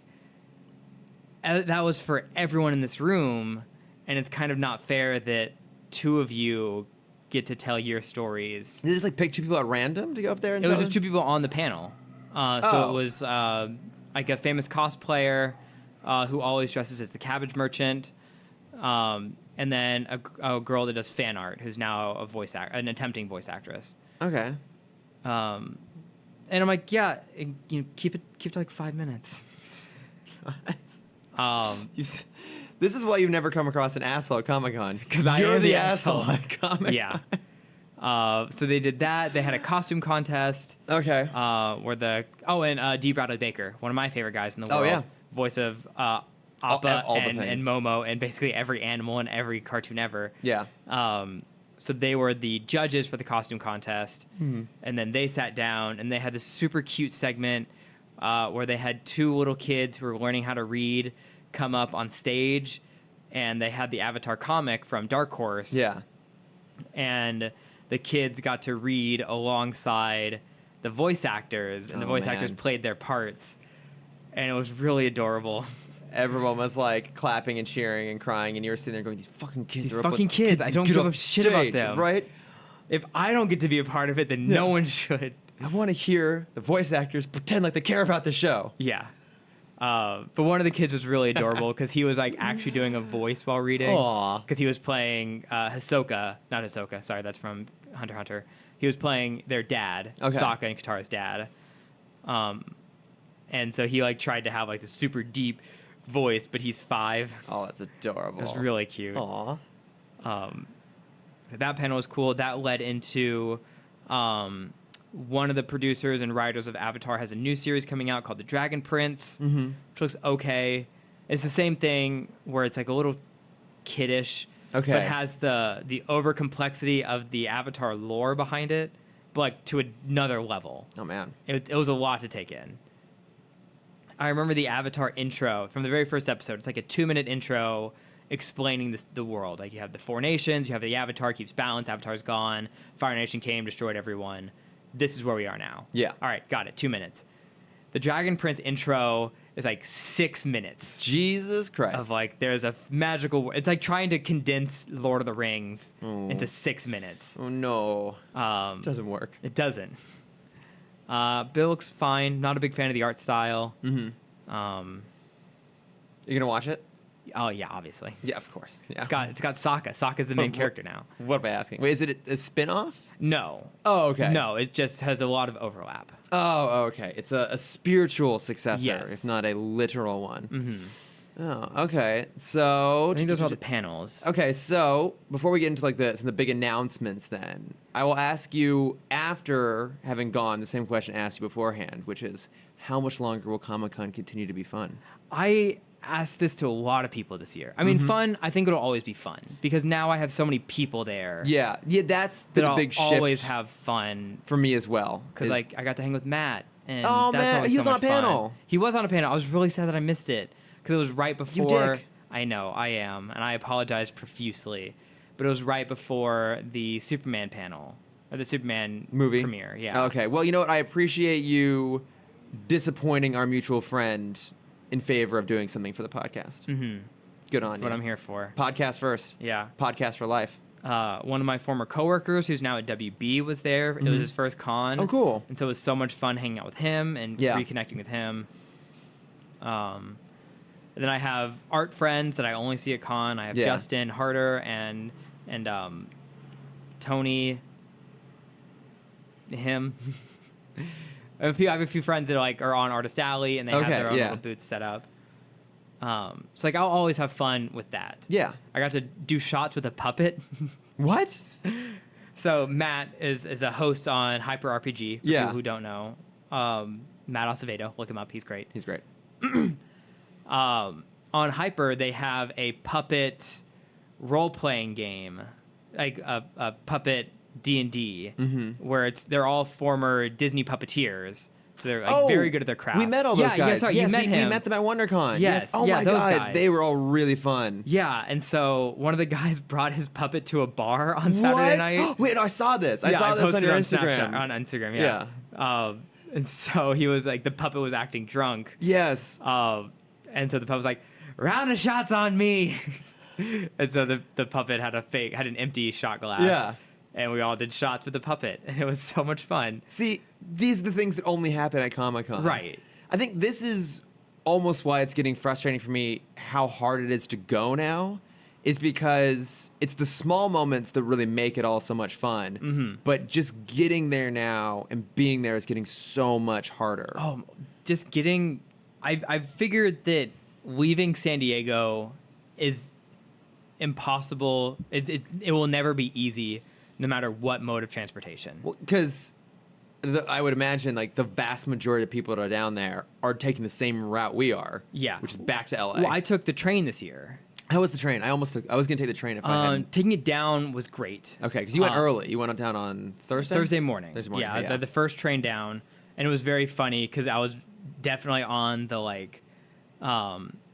that was for everyone in this room, and it's kind of not fair that 2 of you get to tell your stories. Did they just like pick 2 people at random to go up there and It tell was just 2 people on the panel. So it was like a famous cosplayer who always dresses as the Cabbage Merchant, and then a girl that does fan art who's now an attempting voice actress. Okay. And I'm like, yeah, keep it to like 5 minutes. This is why you've never come across an asshole at Comic-Con. Because you're the asshole at Comic-Con. Yeah. So they did that. They had a costume contest. Okay. And D. Bradley Baker, one of my favorite guys in the world. Oh, yeah. Voice of Appa and Momo and basically every animal in every cartoon ever. Yeah. So they were the judges for the costume contest, and then they sat down and they had this super cute segment where they had 2 little kids who were learning how to read come up on stage, and they had the Avatar comic from Dark Horse. Yeah. And the kids got to read alongside the voice actors, and the voice actors played their parts, and it was really adorable. Everyone was like clapping and cheering and crying, and you were sitting there going, "These fucking kids! These fucking kids! I don't give a shit about them, right? If I don't get to be a part of it, then no one should." I want to hear the voice actors pretend like they care about the show. Yeah. But one of the kids was really adorable because he was like actually doing a voice while reading. Because he was playing not Hisoka. Sorry, that's from Hunter x Hunter. He was playing their dad, Sokka and Katara's dad. And so he like tried to have like this super deep voice, but he's 5. Oh, that's adorable. It was really cute. Aw. That panel was cool. That led into one of the producers and writers of Avatar has a new series coming out called The Dragon Prince, which looks okay. It's the same thing where it's like a little kiddish, but has the over complexity of the Avatar lore behind it, but like to another level. Oh man, it was a lot to take in. I remember the Avatar intro from the very first episode. It's like a 2-minute intro explaining the world. Like you have the 4 nations, you have the Avatar keeps balance, Avatar's gone, Fire Nation came, destroyed everyone. This is where we are now. Yeah. All right, got it. 2 minutes. The Dragon Prince intro is like 6 minutes. Jesus Christ. Of like, there's a magical... It's like trying to condense Lord of the Rings into 6 minutes. Oh, no. It doesn't work. It doesn't. Bill looks fine. Not a big fan of the art style. You gonna watch it? Oh, yeah, obviously. Yeah, of course. Yeah. It's got Sokka. Sokka's the main character now. What am I asking? Wait, is it a spin-off? No. Oh, okay. No, it just has a lot of overlap. Oh, okay. It's a spiritual successor, Yes. if not a literal one. Oh, okay. So I think those are all the panels. Okay, so before we get into like the big announcements, then I will ask you after having gone the same question I asked you beforehand, which is how much longer will Comic-Con continue to be fun? I asked this to a lot of people this year. I mean, fun. I think it'll always be fun because now I have so many people there. Yeah, that's that the I'll big shift always have fun for me as well. because like I got to hang with Matt. And Oh, that's man, always he was so on much a panel. Fun. He was on a panel. I was really sad that I missed it because it was right before. dick. I know, I am, and I apologize profusely, but it was right before the Superman panel or the Superman movie premiere. Yeah. Okay. Well, you know what? I appreciate you disappointing our mutual friend in favor of doing something for the podcast. Good on That's you. what I'm here for. Podcast first. Yeah. Podcast for life. One of my former coworkers, who's now at WB, was there. It was his first con. Oh, cool. And so it was so much fun hanging out with him and Yeah. reconnecting with him. And then I have art friends that I only see at con. I have Yeah. Justin Harder and Tony. Him. I have a few friends that are on Artist Alley and they have their own little booths set up. So like I'll always have fun with that. Yeah. I got to do shots with a puppet. What? So Matt is a host on Hyper RPG for people who don't know. Matt Acevedo, look him up. He's great. He's great. On Hyper, they have a puppet role-playing game, like a puppet D&D, where they're all former Disney puppeteers. So they're very good at their craft. We met all those guys. Yeah, sorry, you met him. We met them at WonderCon. Yes. Oh yeah, my those god, guys. they were all really fun. Yeah, and so one of the guys brought his puppet to a bar on Saturday night. Wait, no, I saw this. I saw this on posted your on Instagram. Snapchat, on Instagram, yeah. And so he was like, the puppet was acting drunk. Yes. And so the puppet was like, round of shots on me. And so the puppet had an empty shot glass. Yeah. And we all did shots with the puppet, and it was so much fun. See, these are the things that only happen at Comic-Con. Right. I think this is almost why it's getting frustrating for me how hard it is to go now, is because it's the small moments that really make it all so much fun. But just getting there now and being there is getting so much harder. Oh, just getting... I've figured that leaving San Diego is impossible. It will never be easy, no matter what mode of transportation. Because I would imagine like the vast majority of people that are down there are taking the same route we are. Yeah. Which is back to LA. Well, I took the train this year. How was the train? I was going to take the train if I hadn't. Taking it down was great. Okay, because you went early. You went down on Thursday? Thursday morning. Thursday morning. Yeah, the first train down. And it was very funny because I was definitely on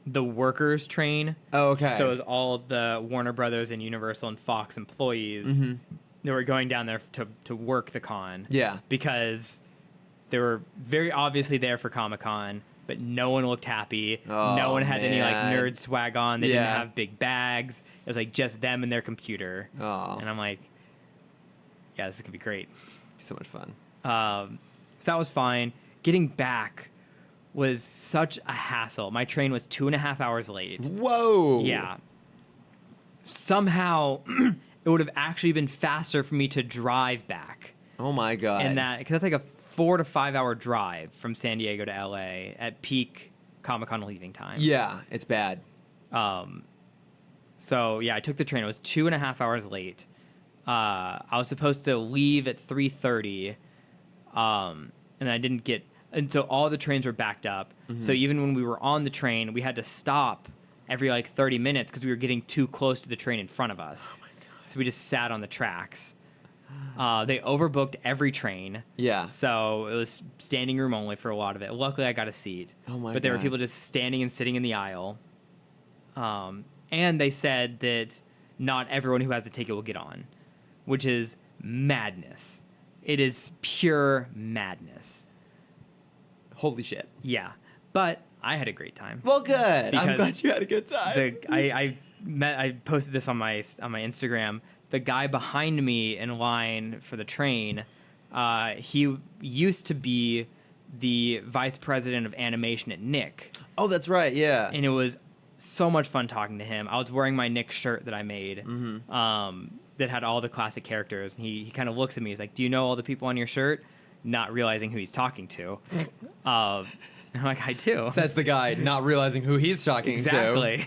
the workers train. Oh, okay. So it was all the Warner Brothers and Universal and Fox employees that were going down there to work the con. Yeah. Because they were very obviously there for Comic-Con, but no one looked happy. Oh, no one had any man. nerd swag on. They didn't Yeah. have big bags. It was just them and their computer. Oh. And I'm like, yeah, this is gonna be great. So much fun. So that was fine. Getting back was such a hassle. My train was 2.5 hours late. Whoa. Yeah. Somehow, it would have actually been faster for me to drive back. Oh my god. And because that's like a 4 to 5 hour drive from San Diego to LA at peak Comic-Con leaving time. Yeah, it's bad. So So yeah, I took the train. It was 2.5 hours late. I was supposed to leave at 3:30, and I didn't get. And so all the trains were backed up. So even when we were on the train, we had to stop every like 30 minutes because we were getting too close to the train in front of us. Oh my God. So we just sat on the tracks. They overbooked every train. Yeah. So it was standing room only for a lot of it. Luckily, I got a seat. Oh my But there were God. people just standing and sitting in the aisle. And they said that not everyone who has a ticket will get on, which is madness. It is pure madness. Holy shit. Yeah. But I had a great time. Well, good. I'm Because glad you had a good time. I posted this on my Instagram. The guy behind me in line for the train, he used to be the vice president of animation at Nick. Oh, that's right. Yeah. And it was so much fun talking to him. I was wearing my Nick shirt that I made that had all the classic characters. And he kind of looks at me. He's like, do you know all the people on your shirt? Not realizing who he's talking to. I'm like, I do. Says the guy, not realizing who he's talking to. Exactly.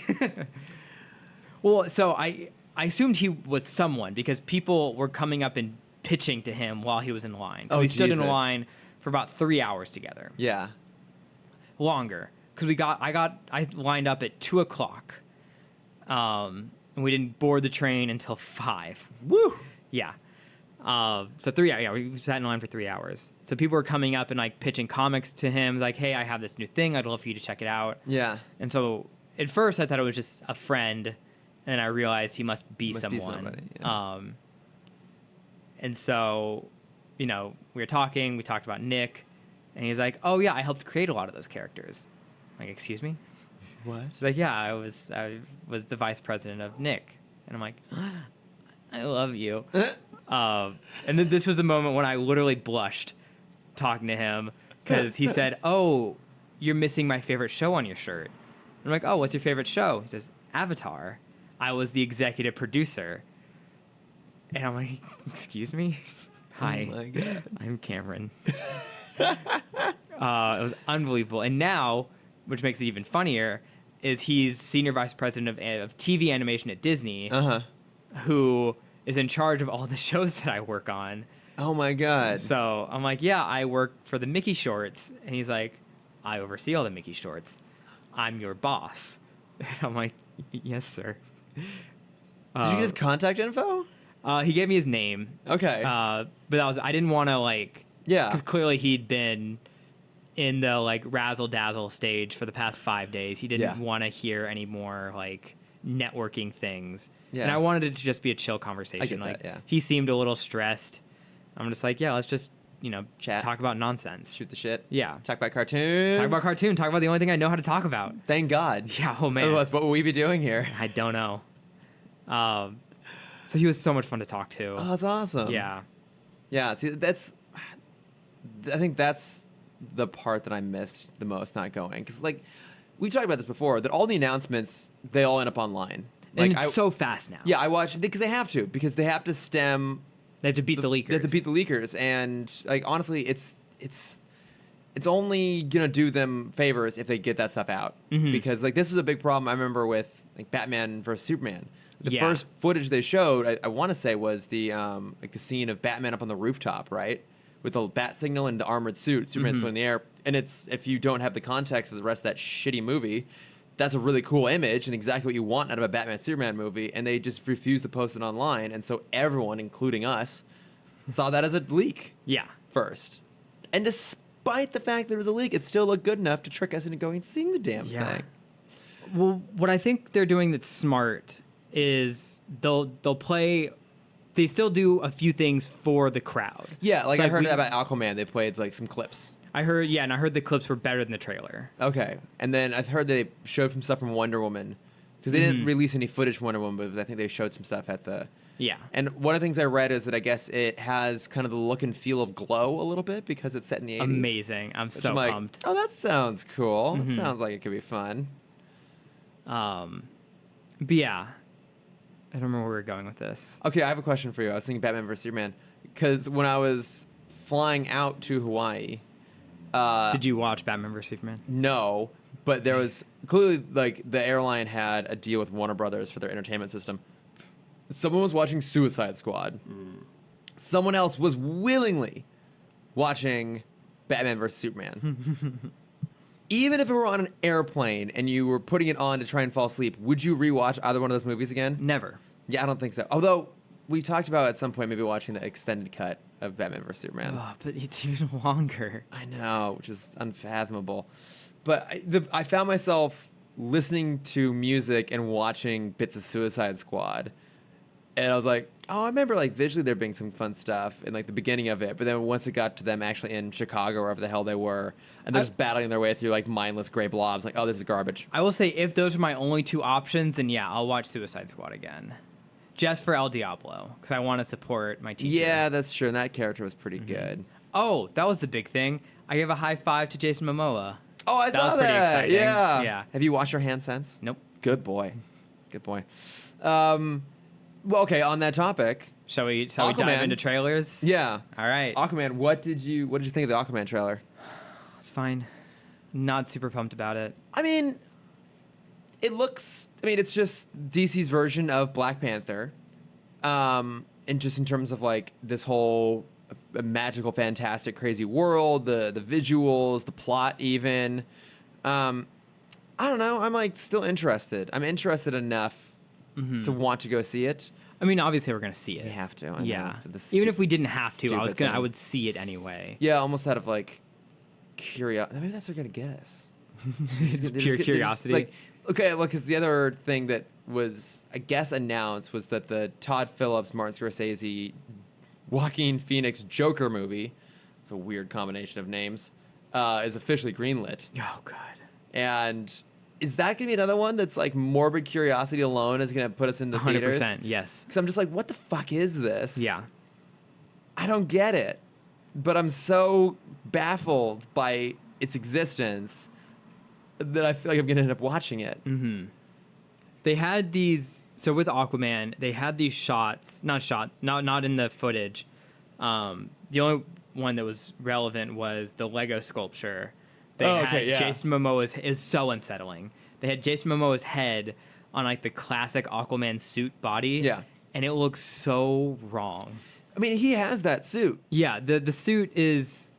Well, so I assumed he was someone because people were coming up and pitching to him while he was in line. So Oh, we stood in Jesus. line for about 3 hours together. Yeah. Longer. Because I lined up at 2:00. And we didn't board the train until 5. Woo. Yeah. So 3 hours. Yeah, we sat in line for 3 hours. So people were coming up and like pitching comics to him, like, "Hey, I have this new thing. I'd love for you to check it out." Yeah. And so at first I thought it was just a friend, and I realized he must be someone. somebody, yeah. And so, we were talking. We talked about Nick, and he's like, "Oh yeah, I helped create a lot of those characters." I'm like, "Excuse me?" What? He's like, "Yeah, I was the vice president of Nick," and I'm like, "I love you." And then this was the moment when I literally blushed talking to him because he said, "Oh, you're missing my favorite show on your shirt." I'm like, "Oh, what's your favorite show?" He says, "Avatar. I was the executive producer." And I'm like, "Excuse me? Hi, Oh my God. I'm Cameron." It was unbelievable. And now, which makes it even funnier, is he's senior vice president of TV animation at Disney, who is in charge of all the shows that I work on. Oh my God. So I'm like, "Yeah, I work for the Mickey shorts." And he's like, "I oversee all the Mickey shorts. I'm your boss." And I'm like, "Yes, sir." Did you get his contact info? He gave me his name. Okay. But I didn't want to Yeah. because clearly he'd been in the razzle dazzle stage for the past 5 days. He didn't want to hear any more networking things. Yeah. And I wanted it to just be a chill conversation. I get that, yeah. He seemed a little stressed. I'm just like, yeah, let's just Chat. talk about nonsense. Shoot the shit. Yeah. Talk about cartoons. Talk about cartoon. Talk about the only thing I know how to talk about. Thank God. Yeah. Oh man. Otherwise, what would we be doing here? I don't know. So he was so much fun to talk to. Oh, that's awesome. Yeah. Yeah. See, I think that's the part that I missed the most not going. Because, we talked about this before, that all the announcements, they all end up online. And it's so fast now. Yeah, I watched because they have to. Because they have to stem... They have to beat the leakers. They have to beat the leakers. And, honestly, it's only going to do them favors if they get that stuff out. Mm-hmm. Because, this was a big problem I remember with, Batman versus Superman. The Yeah. first footage they showed, I want to say, was the the scene of Batman up on the rooftop, right? With the bat signal and the armored suit. Superman's still in the air. And if you don't have the context of the rest of that shitty movie, that's a really cool image and exactly what you want out of a Batman Superman movie. And they just refused to post it online. And so everyone, including us, saw that as a leak Yeah. first. And despite the fact that it was a leak, it still looked good enough to trick us into going and seeing the damn thing. Well, what I think they're doing that's smart is they'll play. They still do a few things for the crowd. Yeah, So, I heard about Aquaman. They played some clips. I heard, and I heard the clips were better than the trailer. Okay, and then I've heard they showed some stuff from Wonder Woman because they didn't release any footage from Wonder Woman, but I think they showed some stuff at the. Yeah. And one of the things I read is that I guess it has kind of the look and feel of Glow a little bit because it's set in the 80s. Amazing. I'm Which so I'm like, pumped. oh, that sounds cool. That sounds like it could be fun. But yeah, I don't remember where we were going with this. Okay, I have a question for you. I was thinking Batman vs Superman because when I was flying out to Hawaii, Did you watch Batman vs Superman? no, but there was clearly like the airline had a deal with Warner Brothers for their entertainment system. Someone was watching Suicide Squad. Someone else was willingly watching Batman vs Superman. Even if it were on an airplane and you were putting it on to try and fall asleep, would you rewatch either one of those movies again? Never. Yeah, I don't think so. Although we talked about at some point maybe watching the extended cut of Batman vs Superman. Oh, but it's even longer. I know, which is unfathomable. But I found myself listening to music and watching bits of Suicide Squad. And I was like, oh, I remember like visually there being some fun stuff in like the beginning of it. But then once it got to them actually in Chicago, wherever the hell they were, and they're just battling their way through like mindless gray blobs, like, oh, this is garbage. I will say if those are my only two options, then yeah, I'll watch Suicide Squad again. Just for El Diablo, because I want to support my teacher. Yeah, that's true. And that character was pretty good. Oh, that was the big thing. I gave a high five to Jason Momoa. Oh, I saw was pretty that. exciting. Yeah. Yeah. Have you washed your hands since? Nope. Good boy. Good boy. Well, okay, on that topic. Shall we Aquaman. dive into trailers? Yeah. All right. Aquaman, what did you think of the Aquaman trailer? It's fine. Not super pumped about it. I mean, it's just DC's version of Black Panther. And just in terms of like this whole magical, fantastic, crazy world, the visuals, the plot even. I don't know. I'm like still interested. I'm interested enough to want to go see it. I mean, obviously we're gonna see it. We have to. I know, Yeah. for this Even if we didn't have to, I thing. would see it anyway. Yeah, almost out of like curiosity. Maybe that's what they're gonna get us. Pure curiosity. Like, okay, look, because the other thing that was, I guess, announced was that the Todd Phillips, Martin Scorsese, Joaquin Phoenix Joker movie, it's a weird combination of names, is officially greenlit. Oh god. And is that going to be another one that's like morbid curiosity alone is going to put us in the 100%. theaters? Yes. Because I'm just like, what the fuck is this? Yeah. I don't get it. But I'm so baffled by its existence that I feel like I'm going to end up watching it. Mm-hmm. They had these. So with Aquaman, they had these shots. Not in the footage. The only one that was relevant was the Lego sculpture. They had Jason Momoa's. It was so unsettling. They had Jason Momoa's head on like the classic Aquaman suit body. Yeah. And it looks so wrong. I mean, he has that suit. Yeah, the suit is.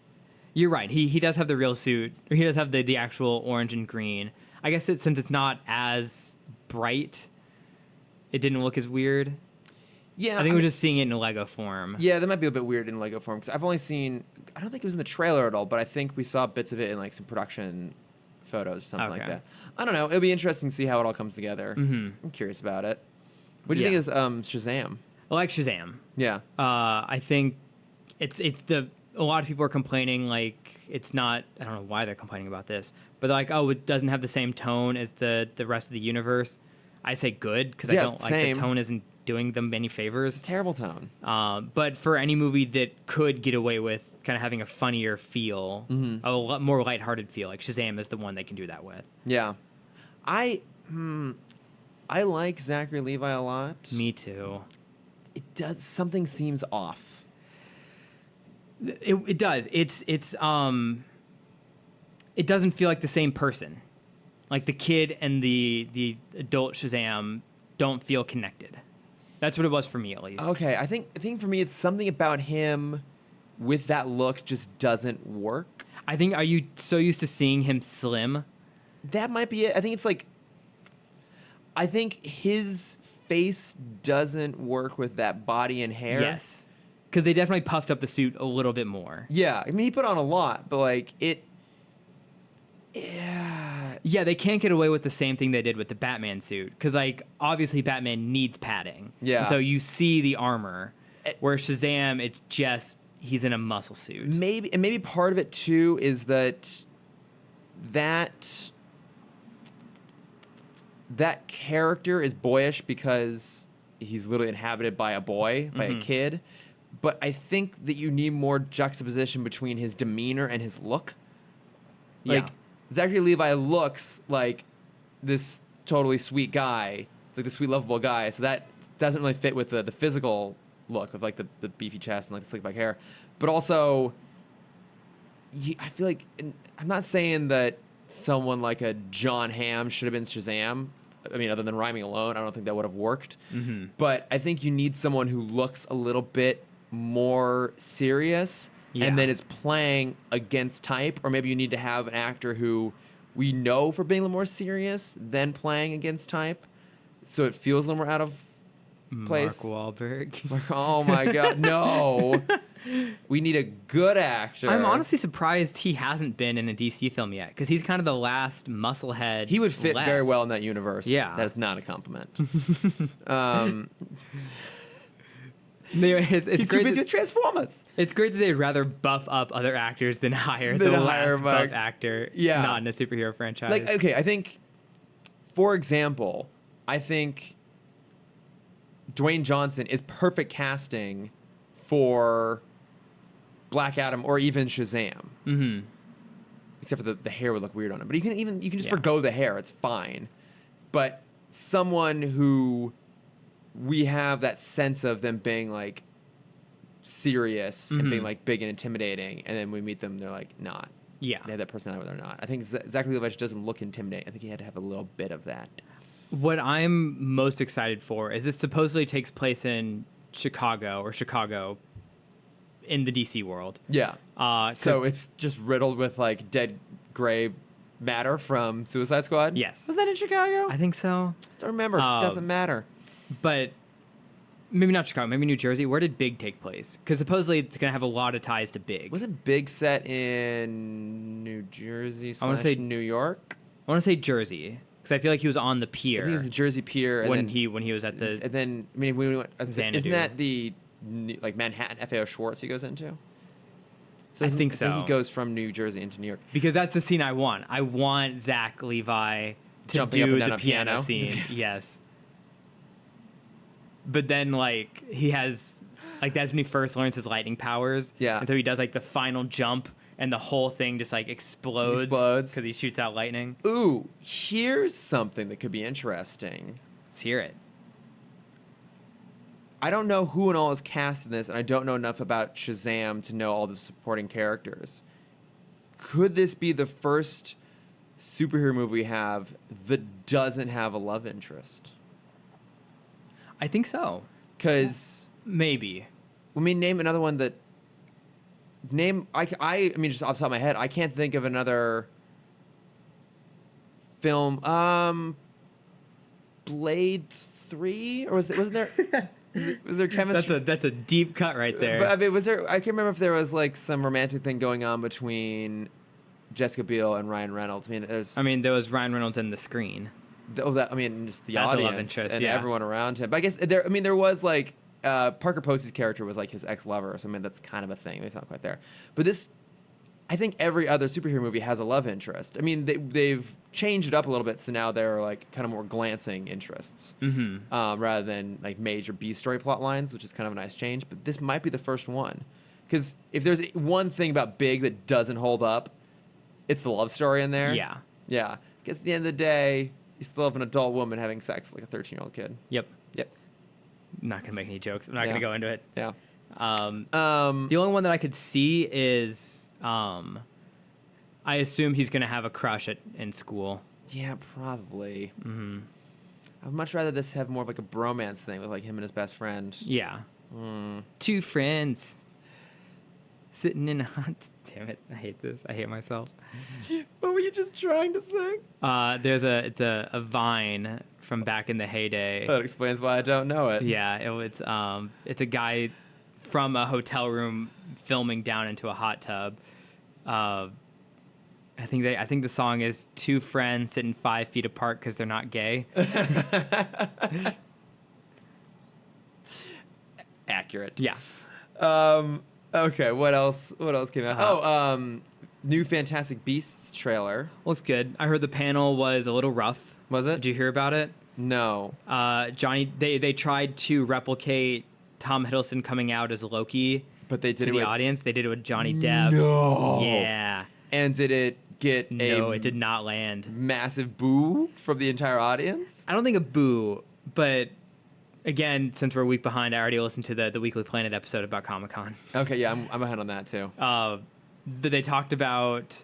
You're right. He does have the real suit. Or he does have the actual orange and green. I guess since it's not as bright, it didn't look as weird. Yeah, I think we're just seeing it in Lego form. Yeah, that might be a bit weird in Lego form because I've only seen. I don't think it was in the trailer at all, but I think we saw bits of it in like some production photos or something like Okay. that. I don't know. It'll be interesting to see how it all comes together. Mm-hmm. I'm curious about it. What do you Yeah. think is Shazam? I like Shazam. Yeah. I think it's a lot of people are complaining like it's not. I don't know why they're complaining about this, but they're like, oh, it doesn't have the same tone as the rest of the universe. I say good because Yeah, I don't like same. the tone isn't doing them any favors. Terrible tone. But for any movie that could get away with kind of having a funnier feel, a lot more lighthearted feel, like Shazam is the one they can do that with. Yeah. I like Zachary Levi a lot. Me too. Something seems off. It does. It doesn't feel like the same person. Like the kid and the adult Shazam don't feel connected. That's what it was for me, at least. Okay, I think for me it's something about him with that look just doesn't work. I think, are you so used to seeing him slim? That might be it. I think it's like, I think his face doesn't work with that body and hair. Yes. Because they definitely puffed up the suit a little bit more. Yeah, I mean he put on a lot, but like it. Yeah. Yeah, they can't get away with the same thing they did with the Batman suit. Because, like, obviously Batman needs padding. Yeah. And so you see the armor. Where Shazam, it's just, he's in a muscle suit. Maybe part of it too is that character is boyish because he's literally inhabited by a boy, by a kid. But I think that you need more juxtaposition between his demeanor and his look. Like, Yeah. Zachary Levi looks like this totally sweet guy, like the sweet, lovable guy. So that doesn't really fit with the physical look of like the beefy chest and like the slick back hair. But also, I feel like, and I'm not saying that someone like a John Hamm should have been Shazam. I mean, other than rhyming alone, I don't think that would have worked. Mm-hmm. But I think you need someone who looks a little bit more serious and then is playing against type, or maybe you need to have an actor who we know for being a little more serious than playing against type, so it feels a little more out of place. Mark Wahlberg. Oh my God, no! We need a good actor. I'm honestly surprised he hasn't been in a DC film yet, because he's kind of the last musclehead. He would fit left. very well in that universe. Yeah. That is not a compliment. It's He's too great busy with Transformers. It's great that they'd rather buff up other actors than hire the last buff actor not in a superhero franchise. Like, okay, I think, for example, I think Dwayne Johnson is perfect casting for Black Adam or even Shazam. Mm-hmm. Except for the hair would look weird on him. But you can just forgo the hair. It's fine. But someone who we have that sense of them being like serious and being like big and intimidating, and then we meet them, they're like not. Yeah, they have that personality, but they're not. I think Zachary Levi doesn't look intimidating. I think he had to have a little bit of that. What I'm most excited for is this supposedly takes place in Chicago in the DC world. Yeah. So it's just riddled with like dead gray matter from Suicide Squad. Yes. Was that in Chicago? I think so. I don't remember. Doesn't matter. But maybe not Chicago, maybe New Jersey. Where did Big take place? Because supposedly it's going to have a lot of ties to Big. Wasn't Big set in New Jersey I want to say New York? I want to say Jersey, because I feel like he was on the pier. I think he was the Jersey Pier. And when then, he was at the... And then, I mean, we went... Xanadu. Isn't that the like Manhattan FAO Schwartz he goes into? So I think so. He goes from New Jersey into New York. Because that's the scene I want. I want Zach Levi to Jumping up do and down the a piano piano. scene. Yes. But then, like, he has... Like, that's when he first learns his lightning powers. Yeah. And so he does, like, the final jump, and the whole thing just, like, explodes. Because he shoots out lightning. Ooh, here's something that could be interesting. Let's hear it. I don't know who and all is cast in this, and I don't know enough about Shazam to know all the supporting characters. Could this be the first superhero movie we have that doesn't have a love interest? I think so. Because... Maybe. I mean, name another one that... I mean, just off the top of my head, I can't think of another film. Blade 3? Or wasn't there... Was there chemistry? That's a deep cut right there. But I mean, was there? I can't remember if there was like some romantic thing going on between Jessica Biel and Ryan Reynolds. I mean, there was Ryan Reynolds in the screen. Just the That's audience a love interest, and everyone around him. But I guess there was like Parker Posey's character was like his ex-lover. So I mean, that's kind of a thing. It's not quite there. But this, I think every other superhero movie has a love interest. I mean, they've changed it up a little bit, so now they're like kind of more glancing interests, rather than like major B story plot lines, which is kind of a nice change. But this might be the first one, because if there's one thing about Big that doesn't hold up, it's the love story in there. Yeah. Because at the end of the day, you still have an adult woman having sex like a 13-year-old kid. Yep. Not gonna make any jokes. I'm not gonna go into it. Yeah. The only one that I could see is. I assume he's going to have a crush in school. Yeah, probably. Mm-hmm. I'd much rather this have more of like a bromance thing with like him and his best friend. Yeah. Two friends sitting in a hot... Damn it. I hate this. I hate myself. What were you just trying to sing? It's a Vine from back in the heyday. That explains why I don't know it. Yeah, it's a guy from a hotel room filming down into a hot tub. I think the song is two friends sitting 5 feet apart because they're not gay. Accurate. Yeah. Okay. What else came out? New Fantastic Beasts trailer. Looks good. I heard the panel was a little rough. Was it? Did you hear about it? No. Johnny, they tried to replicate Tom Hiddleston coming out as Loki. But they did to it the with... audience. They did it with Johnny Depp. No. Yeah. And did it get No, it did not land. Massive boo from the entire audience? I don't think a boo, but again, since we're a week behind, I already listened to the Weekly Planet episode about Comic-Con. Okay, yeah, I'm behind on that too. But they talked about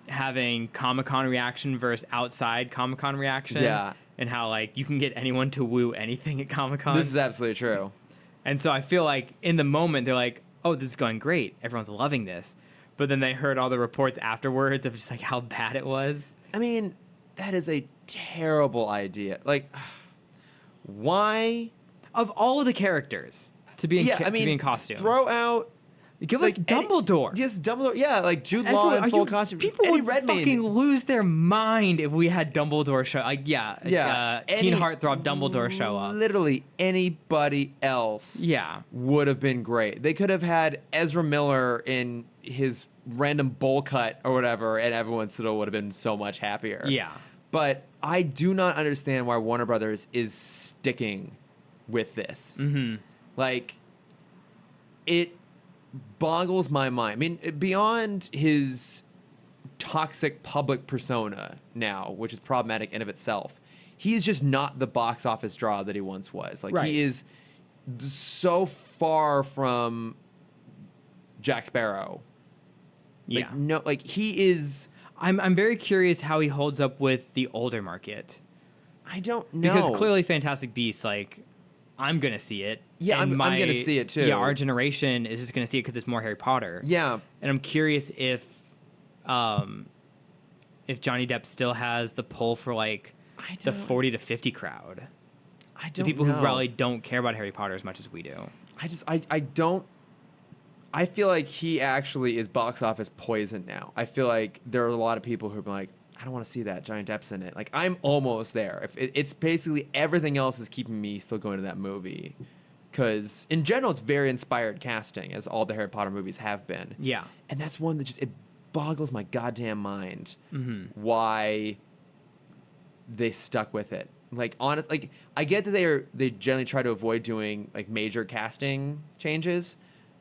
having Comic-Con reaction versus outside Comic-Con reaction. Yeah. And how, like, you can get anyone to woo anything at Comic-Con. This is absolutely true. And so I feel like in the moment, they're like, oh, this is going great. Everyone's loving this. But then they heard all the reports afterwards of just, like, how bad it was. I mean, that is a terrible idea. Like, why? Of all of the characters to be in, to be in costume. Throw out... Give us Dumbledore. Just Dumbledore. Yeah, like Jude Law in full costume. People Eddie would Redmayne. fucking lose their mind if we had Dumbledore show. Like, teen heartthrob Dumbledore show up. Literally anybody else. Yeah, would have been great. They could have had Ezra Miller in his random bowl cut or whatever, and everyone still would have been so much happier. Yeah, but I do not understand why Warner Brothers is sticking with this. Mm-hmm. Like, it boggles my mind. I mean, beyond his toxic public persona now, which is problematic in of itself, he's just not the box office draw that he once was. Like, right. He is so far from Jack Sparrow. Like, yeah. No, like, he is... I'm very curious how he holds up with the older market. I don't know. Because clearly Fantastic Beasts, like, I'm going to see it. Yeah, I'm going to see it, too. Yeah, our generation is just going to see it because it's more Harry Potter. Yeah. And I'm curious if Johnny Depp still has the pull for, like, the 40 to 50 crowd. I don't the people know. who probably don't care about Harry Potter as much as we do. I don't... I feel like he actually is box office poison now. I feel like there are a lot of people who are like, I don't want to see that. Johnny Depp's in it. Like, I'm almost there. If it's basically everything else is keeping me still going to that movie. Because in general, it's very inspired casting, as all the Harry Potter movies have been. Yeah. And that's one that just, it boggles my goddamn mind Mm-hmm. why they stuck with it. Like, honest, like, I get that they generally try to avoid doing, like, major casting changes.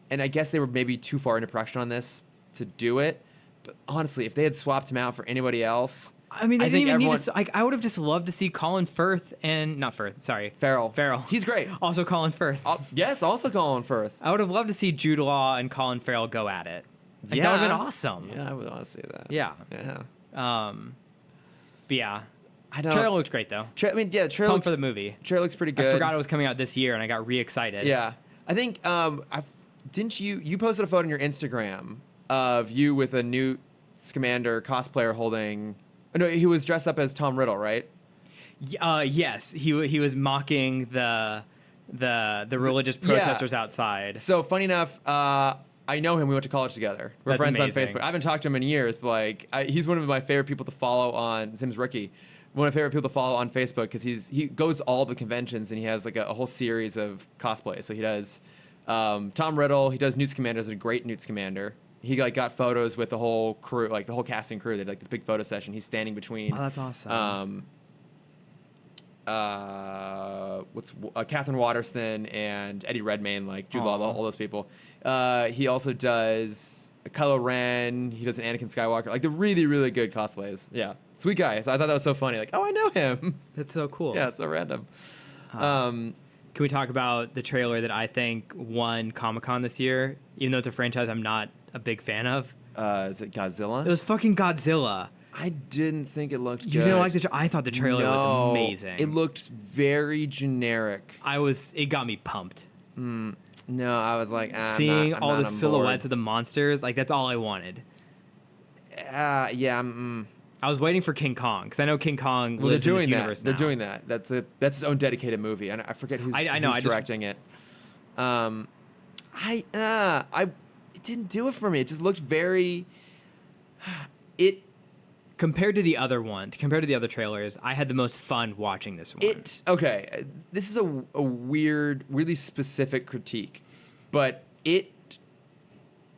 And I guess they were maybe too far into production on this to do it. But honestly, if they had swapped him out for anybody else... I mean, they didn't even everyone... need to... Like, I would have just loved to see Colin Firth and... Not Firth, sorry. Farrell. He's great. Also Colin Firth. Yes, also Colin Firth. I would have loved to see Jude Law and Colin Farrell go at it. Like, that would have been awesome. Yeah, I would want to see that. Yeah. Yeah. But yeah. I don't... Trailer looked great, though. Trailer Pumped looks... for the movie. Trailer looks pretty good. I forgot it was coming out this year, and I got re-excited. Yeah. I think... Didn't you posted a photo on your Instagram of you with a Newt Scamander cosplayer holding... No, he was dressed up as Tom Riddle, right? Yes. He was mocking the religious protesters outside. So, funny enough, I know him. We went to college together. We're That's friends amazing. on Facebook. I haven't talked to him in years, but like, he's one of my favorite people to follow on... His name's Ricky. One of my favorite people to follow on Facebook because he goes to all the conventions and he has like a whole series of cosplays. So he does... Tom Riddle, he does Newt Scamander, is a great Newt Scamander. He like got photos with the whole crew, like the whole casting crew. They had like this big photo session. He's standing between. Oh, that's awesome. Catherine Waterston and Eddie Redmayne, like Jude Law, all those people. He also does Kylo Ren. He does an Anakin Skywalker. Like the really, really good cosplays. Yeah, sweet guy. So I thought that was so funny. Like, oh, I know him. That's so cool. Yeah, it's so random. Can we talk about the trailer that I think won Comic-Con this year, even though it's a franchise I'm not a big fan of? Is it Godzilla? It was fucking Godzilla. I didn't think it looked good. You didn't like the I thought the trailer was amazing. It looked very generic. It got me pumped. No, I was like, seeing I'm all not the on silhouettes board. of the monsters, like that's all I wanted. Yeah. I was waiting for King Kong because I know King Kong Well, lives they're in doing this that. universe They're now. doing that. That's his own dedicated movie. I forget who's directing it. It didn't do it for me. It just looked very. Compared to the other trailers, I had the most fun watching this one. Okay. This is a weird, really specific critique, but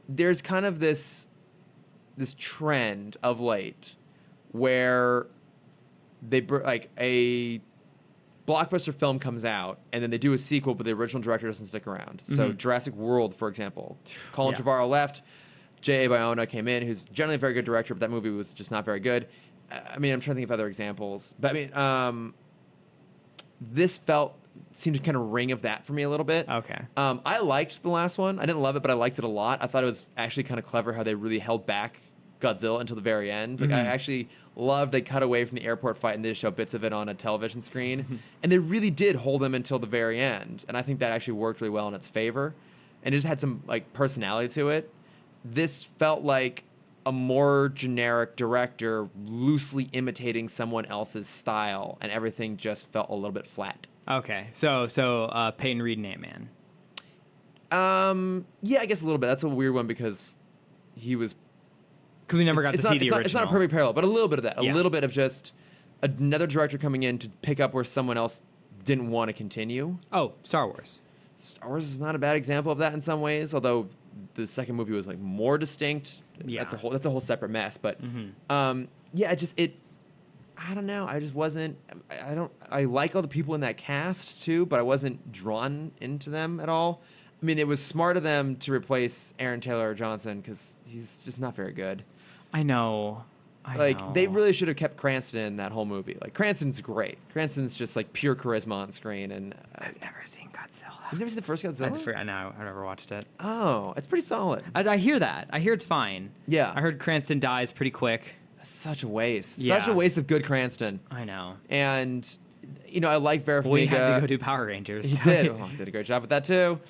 there's kind of this trend of late where like a blockbuster film comes out and then they do a sequel, but the original director doesn't stick around. So Jurassic World, for example, Colin Trevorrow left. J.A. Bayona came in, who's generally a very good director, but that movie was just not very good. I mean, I'm trying to think of other examples. But I mean, this seemed to kind of ring of that for me a little bit. Okay. I liked the last one. I didn't love it, but I liked it a lot. I thought it was actually kind of clever how they really held back Godzilla until the very end. Like I actually loved they cut away from the airport fight and they just show bits of it on a television screen, and they really did hold him until the very end. And I think that actually worked really well in its favor, and it just had some like personality to it. This felt like a more generic director loosely imitating someone else's style, and everything just felt a little bit flat. Okay, so Peyton Reed and Ant-Man. Yeah, I guess a little bit. That's a weird one because he was. Because we never got to see the original. It's not a perfect parallel, but a little bit of that. A Yeah. little bit of just another director coming in to pick up where someone else didn't want to continue. Oh, Star Wars. Star Wars is not a bad example of that in some ways, although the second movie was like more distinct. Yeah. That's a whole separate mess. But yeah, I don't know. I just wasn't. I like all the people in that cast too, but I wasn't drawn into them at all. I mean, it was smart of them to replace Aaron Taylor Johnson because he's just not very good. I know. They really should have kept Cranston in that whole movie. Like, Cranston's great. Cranston's just like pure charisma on screen. And I've never seen Godzilla. you've never seen the first Godzilla? I know. I've never watched it. Oh, it's pretty solid. I hear that. I hear it's fine. Yeah. I heard Cranston dies pretty quick. That's such a waste. Yeah. Such a waste of good Cranston. I know. And I like Vera Farmiga. Well, he had to go do Power Rangers. He did. He did a great job with that too.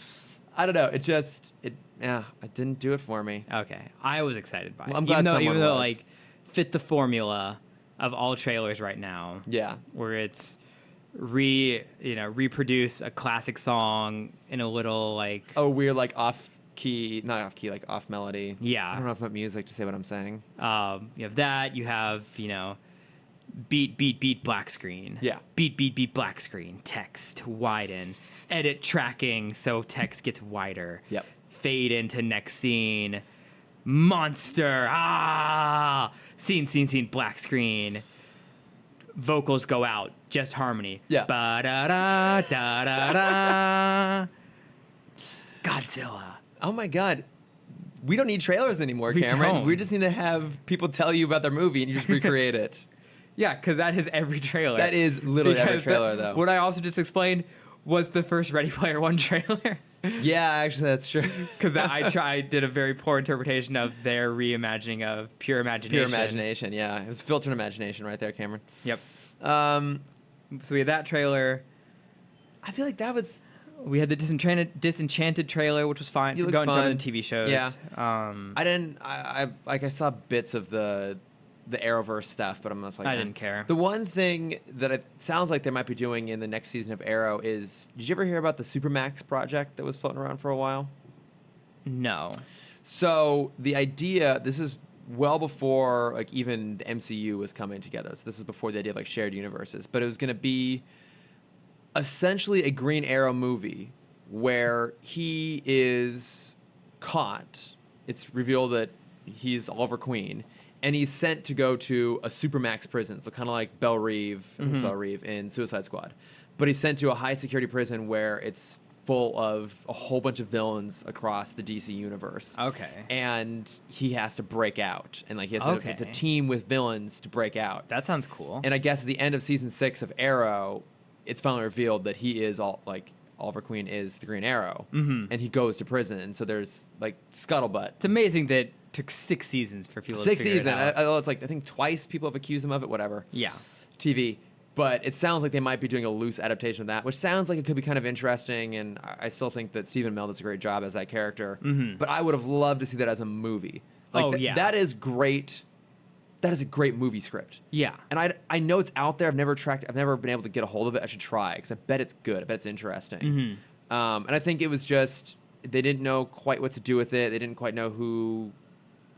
I don't know. It didn't do it for me. Okay. I was excited by it. Well, I'm glad someone even though was. like fit the formula of all trailers right now. Yeah. Where it's reproduce a classic song in a little like Oh, weird, like off key, not off key, like off melody. Yeah. I don't know if I'm music to say what I'm saying. you have that, you have, beat black screen. Yeah. Beat black screen. Text widen. Edit tracking so text gets wider. Yep. Fade into next scene. Monster. Scene, black screen. Vocals go out. Just harmony. Yeah. Ba-da-da, da-da-da. Godzilla. Oh my God. We don't need trailers anymore, We Cameron. don't. We just need to have people tell you about their movie and you just recreate it. Yeah, because that is every trailer. That is literally every trailer, though. What I also just explained was the first Ready Player One trailer. Yeah, actually, that's true. Because I did a very poor interpretation of their reimagining of Pure Imagination. Pure imagination, yeah. It was filtered imagination right there, Cameron. Yep. Um, So we had that trailer. I feel like that was... We had the Disenchanted trailer, which was fine. You look Going fun. to TV shows. Yeah. I I saw bits of the Arrowverse stuff, but I'm just like... I didn't care. The one thing that it sounds like they might be doing in the next season of Arrow is... Did you ever hear about the Supermax project that was floating around for a while? No. So the idea... This is well before like even the MCU was coming together. So this is before the idea of like shared universes. But it was going to be essentially a Green Arrow movie where he is caught. It's revealed that he's Oliver Queen, and he's sent to go to a supermax prison, so kind of like Belle Reve, Belle Reve in Suicide Squad. But he's sent to a high security prison where it's full of a whole bunch of villains across the DC universe. Okay. And he has to break out, and like he has Okay. to team with villains to break out. That sounds cool. And I guess at the end of season 6 of Arrow, it's finally revealed that he is Oliver Queen is the Green Arrow, and he goes to prison. And so there's like scuttlebutt. It's amazing that it took 6 seasons for people to figure it out. It's like I think twice people have accused him of it. Whatever. Yeah. TV. But it sounds like they might be doing a loose adaptation of that, which sounds like it could be kind of interesting. And I still think that Stephen Amell does a great job as that character. But I would have loved to see that as a movie. Yeah. That is great. That is a great movie script. Yeah. And I know it's out there. I've never been able to get a hold of it. I should try because I bet it's good. I bet it's interesting. And I think it was just they didn't know quite what to do with it. They didn't quite know who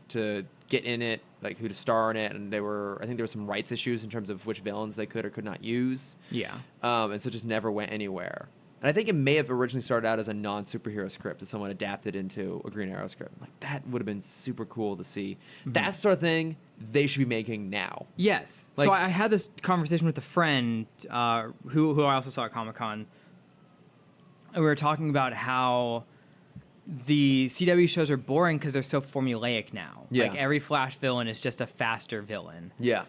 to get in it, like who to star in it, and I think there were some rights issues in terms of which villains they could or could not use. Yeah. And so it just never went anywhere. And I think it may have originally started out as a non-superhero script that someone adapted into a Green Arrow script. Like that would have been super cool to see. That's the sort of thing they should be making now. Yes. Like- So I had this conversation with a friend who I also saw at Comic-Con. And we were talking about how the CW shows are boring because they're so formulaic now. Yeah. Like every Flash villain is just a faster villain. Yeah.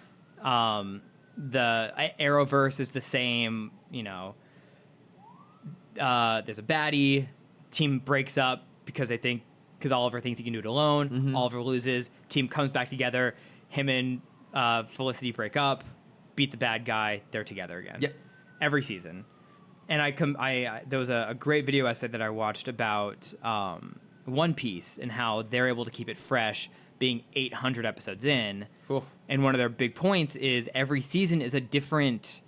The Arrowverse is the same, there's a baddie, team breaks up because they think because Oliver thinks he can do it alone. Mm-hmm. Oliver loses. Team comes back together. Him and Felicity break up, beat the bad guy. They're together again. Yep. Every season. And there was a great video essay that I watched about One Piece and how they're able to keep it fresh, being 800 episodes in. Cool. And one of their big points is every season is a different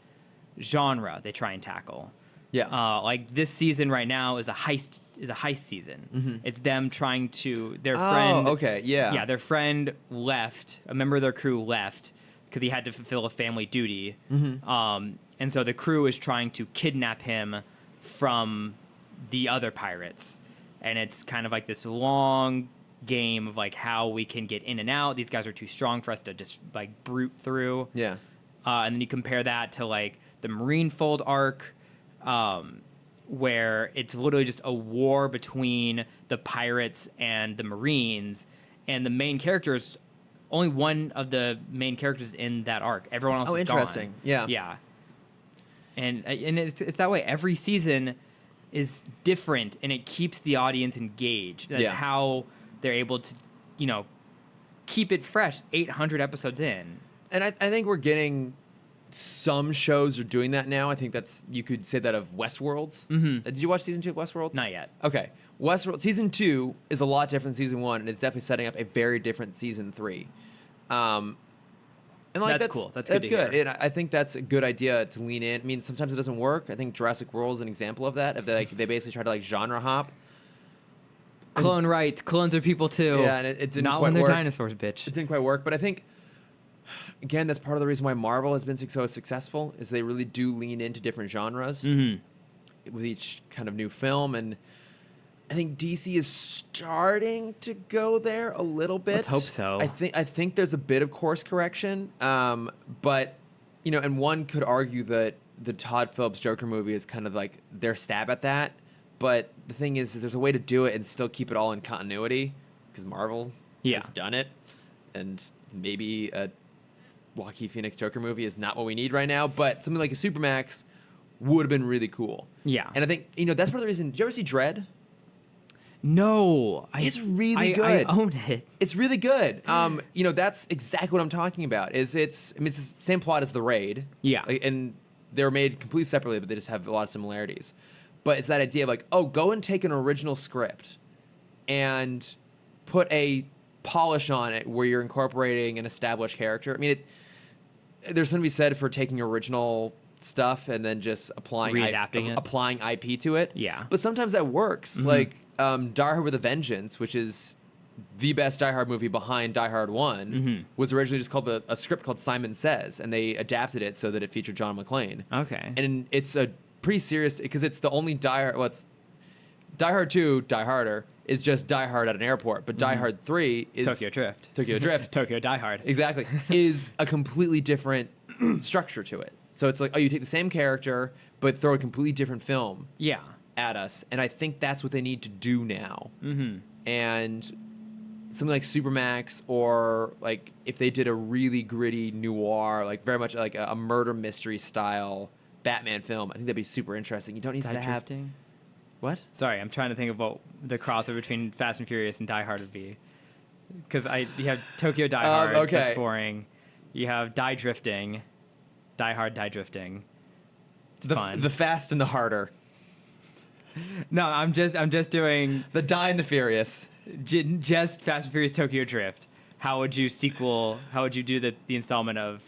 genre they try and tackle. Yeah. Like this season right now is a heist season. Mm-hmm. It's them trying to their friend. Oh, okay, yeah. Yeah, their friend left. A member of their crew left because he had to fulfill a family duty. Mm-hmm. And so the crew is trying to kidnap him from the other pirates. And it's kind of like this long game of like how we can get in and out. These guys are too strong for us to just like brute through. Yeah. And then you compare that to like the Marineford arc, where it's literally just a war between the pirates and the Marines, and the main characters, only one of the main characters in that arc. Everyone else is interesting. gone. Yeah. Yeah. And it's that way. Every season is different, and it keeps the audience engaged. That's how they're able to, keep it fresh 800 episodes in. And I think we're getting some shows are doing that now. I think you could say that of Westworld. Mm-hmm. Did you watch season 2 of Westworld? Not yet. Okay. Westworld season 2 is a lot different than season 1, and it's definitely setting up a very different season 3. And like that's cool. That's good. And I think that's a good idea to lean in. I mean, sometimes it doesn't work. I think Jurassic World is an example of that. If they basically try to like genre hop. Clone rights. Clones are people too. Yeah, and it didn't Not quite when they're work. dinosaurs, bitch. It didn't quite work, but I think again that's part of the reason why Marvel has been so successful is they really do lean into different genres with each kind of new film, and I think DC is starting to go there a little bit. Let's hope so. I think there's a bit of course correction, but and one could argue that the Todd Phillips Joker movie is kind of like their stab at that. But the thing is there's a way to do it and still keep it all in continuity because Marvel has done it, and maybe a Joaquin Phoenix Joker movie is not what we need right now. But something like a Supermax would have been really cool. Yeah, and I think that's part of the reason. Did you ever see Dredd? No, it's really good. I own it. It's really good. That's exactly what I'm talking about. It's the same plot as The Raid. Yeah, and they were made completely separately, but they just have a lot of similarities. But it's that idea of like, go and take an original script and put a polish on it where you're incorporating an established character. I mean, there's something to be said for taking original stuff and then just applying IP to it. Yeah. But sometimes that works. Mm-hmm. Like Die Hard with a Vengeance, which is the best Die Hard movie behind Die Hard 1, was originally just called a script called Simon Says, and they adapted it so that it featured John McClane. Okay. And it's a pretty serious because it's the only Die Hard. It's Die Hard 2, Die Harder is just Die Hard at an airport, but Die Hard 3 is Tokyo Drift. Tokyo Die Hard. Exactly. Is a completely different structure to it. So it's like, you take the same character but throw a completely different film at us, and I think that's what they need to do now. And something like Supermax, or like if they did a really gritty noir, like very much like a murder mystery style Batman film, I think that'd be super interesting. You don't need to have drifting. What? Sorry, I'm trying to think of what the crossover between Fast and Furious and Die Hard would be. Because you have Tokyo Die Hard, okay. That's boring. You have Die Drifting, Die Hard Die Drifting. It's fun. The Fast and the Harder. No, I'm just doing the Die and the Furious. Just Fast and Furious Tokyo Drift. How would you do the installment of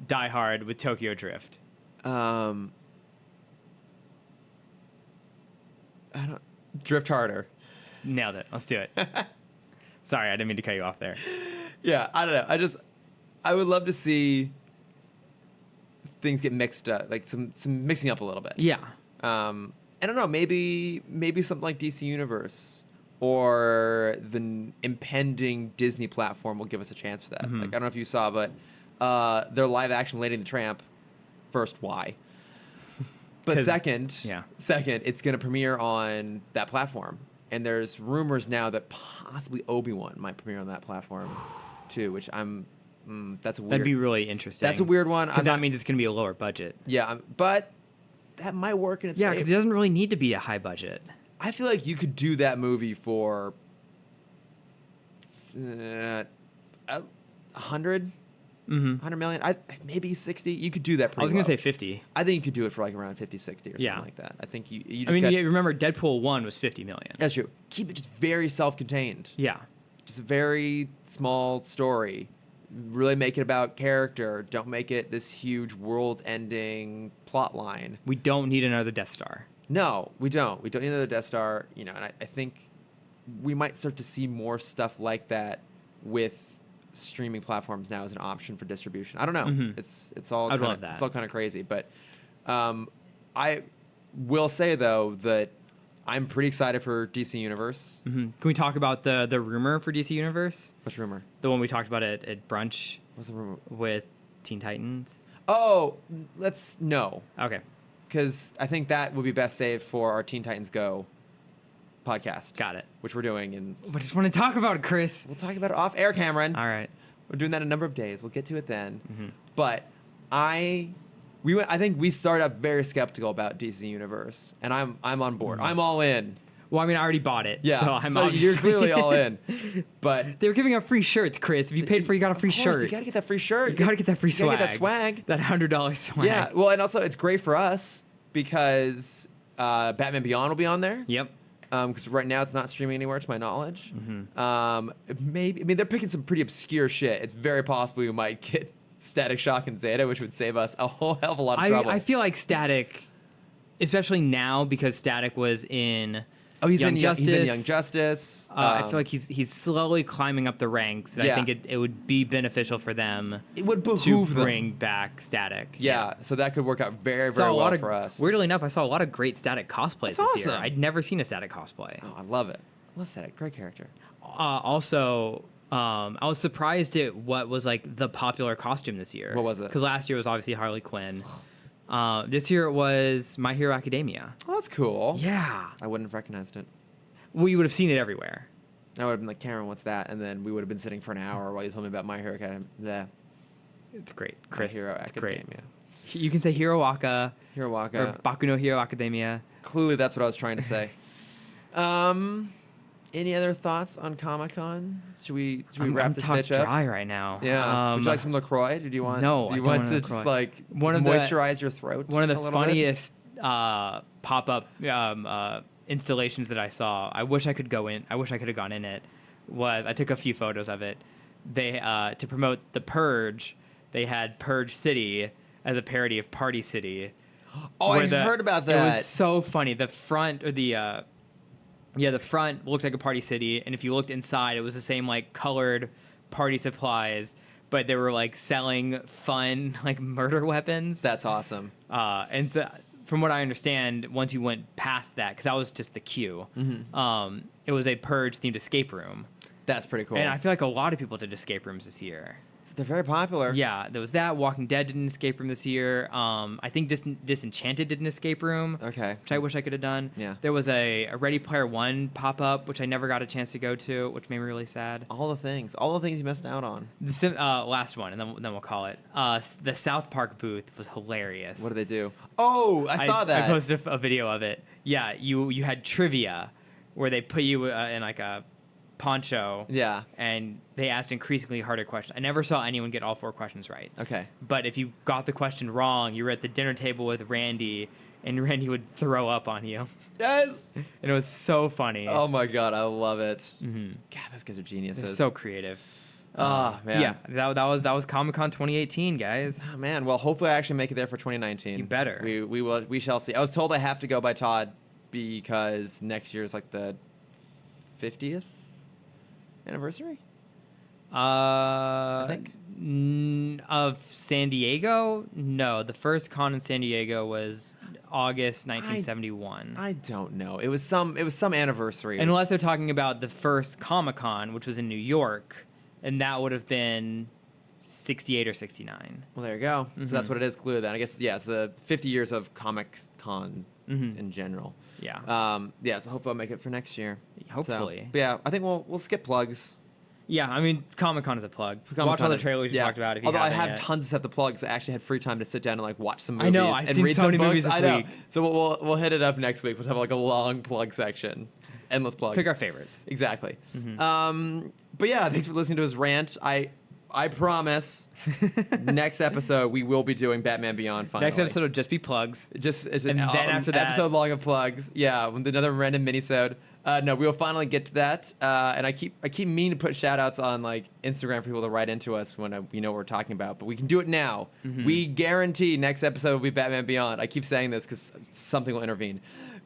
Die Hard with Tokyo Drift? Drift Harder. Nailed it. Let's do it. Sorry, I didn't mean to cut you off there. Yeah, I don't know. I would love to see things get mixed up, like some mixing up a little bit. Yeah. I don't know. Maybe something like DC Universe or the impending Disney platform will give us a chance for that. Like, I don't know if you saw, but their live action Lady and the Tramp. First, why? But second, it's going to premiere on that platform. And there's rumors now that possibly Obi-Wan might premiere on that platform too, which that's a weird. That'd be really interesting. That's a weird one. Because that means it's going to be a lower budget. Yeah, but that might work in its favor. Yeah, because it doesn't really need to be a high budget. I feel like you could do that movie for 100, Mm-hmm. 100 million, maybe 60. You could do that pretty I was going to low. say 50. I think you could do it for like around 50, 60 or Yeah. something like that. I think you just I mean, got, you remember Deadpool 1 was 50 million. that's true. Keep it just very self-contained. Yeah. Just a very small story. Really make it about character. Don't make it this huge world-ending plot line. We don't need another Death Star. No, we don't. We don't need another Death Star. You know, and I think we might start to see more stuff like that with streaming platforms now as an option for distribution. I don't know. Mhm. It's all I'd kinda, love that. it's all kind of crazy, but I will say though that I'm pretty excited for DC Universe. Mm-hmm. Can we talk about the rumor for DC Universe? What's the rumor? The one we talked about at brunch What's the rumor? with Teen Titans? Oh, no, Okay. because I think that would be best saved for our Teen Titans Go podcast. Got it. Which we're doing, and I just want to talk about it, Chris. we'll talk about it off air, Cameron. All right. We're doing that in a number of days. We'll get to it then. Mm-hmm. But I think we started up very skeptical about DC Universe, and I'm on board. I'm all in. Well, I mean, I already bought it. Yeah, So I'm you're obviously clearly all in. But They were giving out free shirts, Chris. If you paid for it, you got a free of course, shirt. you gotta get that free shirt. You gotta get that free You gotta swag. get that swag. That $100 swag. Yeah. Well, and also it's great for us because Batman Beyond will be on there. Yep. Because right now it's not streaming anywhere, to my knowledge. Mm-hmm. Maybe, I mean, they're picking some pretty obscure shit. It's very possible we might get Static Shock and Zeta, which would save us a whole hell of a lot of trouble. I feel like Static, especially now because Static was in he's Young in Justice. He's in Young Justice. I feel like he's slowly climbing up the ranks. And Yeah. I think it would be beneficial for them it would to behoove them. bring back Static. Yeah, so that could work out very, Saw very a lot well of, for us. Weirdly enough, I saw a lot of great Static cosplays That's this year. awesome. I'd never seen a Static cosplay. Oh, I love it. I love Static. Great character. Also, I was surprised at what was like the popular costume this year. What was it? Because last year was obviously Harley Quinn. This year it was My Hero Academia. Oh, that's cool. Yeah. I wouldn't have recognized it. Well, you would have seen it everywhere. I would have been like, Cameron, what's that? And then we would have been sitting for an hour while you told me about My Hero Academia. Yeah. It's great, Chris. My Hero it's Academia. great. You can say Hiroaka Hero or Waka. Baku no Hero Academia. Clearly, that's what I was trying to say. Any other thoughts on Comic-Con? Should we I'm wrap this top bitch up? dry right now. Yeah. Would you like some LaCroix? Did you want? No, Do you I don't want want to LaCroix. just like One of the- moisturize your throat? One of the a little bit? funniest pop-up installations that I saw. I wish I could go in. I wish I could have gone in it. Was I took a few photos of it. They to promote the Purge. They had Purge City as a parody of Party City. Oh, where I heard about It that. was so funny. The front or the front looked like a Party City, and if you looked inside, it was the same like colored party supplies, but they were like selling fun like murder weapons. That's awesome. And so, from what I understand, once you went past that, because that was just the queue, it was a Purge themed escape room. That's pretty cool. And I feel like a lot of people did escape rooms this year. They're very popular. Yeah, there was that. Walking Dead did an escape room this year. I think Disenchanted did an escape room. Okay. Which I wish I could have done. Yeah. There was a Ready Player One pop-up, which I never got a chance to go to, which made me really sad. All the things you missed out on. The last one, and then we'll call it. The South Park booth was hilarious. What did they do? Oh, I saw that. I posted a video of it. Yeah, you had trivia where they put you in like a poncho. Yeah. And they asked increasingly harder questions. I never saw anyone get all 4 questions right. Okay. But if you got the question wrong, you were at the dinner table with Randy, and Randy would throw up on you. Yes. And it was so funny. Oh my god, I love it. Mm-hmm. God, those guys are geniuses. They're so creative. Oh man. Yeah, that was Comic-Con 2018, guys. Oh, man, well, hopefully I actually make it there for 2019. You better. We shall see. I was told I have to go by Todd because next year is like the 50th anniversary. I think. Of San Diego? No, the first con in San Diego was August 1971. I don't know. It was some anniversary. Unless they're talking about the first Comic-Con, which was in New York, and that would have been 68 or 69. Well, there you go. So that's what it is. Clearly, then I guess it's the 50 years of Comic-Con in general. Yeah. So hopefully I'll make it for next year. Hopefully. So, but yeah, I think we'll skip plugs. Yeah, I mean, Comic-Con is a plug. Watch all the trailers you talked about if you Although I haven't have yet. tons of stuff to plug because I actually had free time to sit down and like watch some movies I know, I've and seen read so some many books. movies this I know. week. So we'll hit it up next week. We'll have like a long plug section. Just endless plugs. Pick our favorites. Exactly. But yeah, thanks for listening to his rant. I promise next episode we will be doing Batman Beyond finally. Next episode will just be plugs. Just as And an then after that- episode long of plugs. Yeah, with another random minisode. No, we will finally get to that. And I keep meaning to put shout outs on like Instagram for people to write into us when we know what we're talking about. But we can do it now. We guarantee next episode will be Batman Beyond. I keep saying this because something will intervene.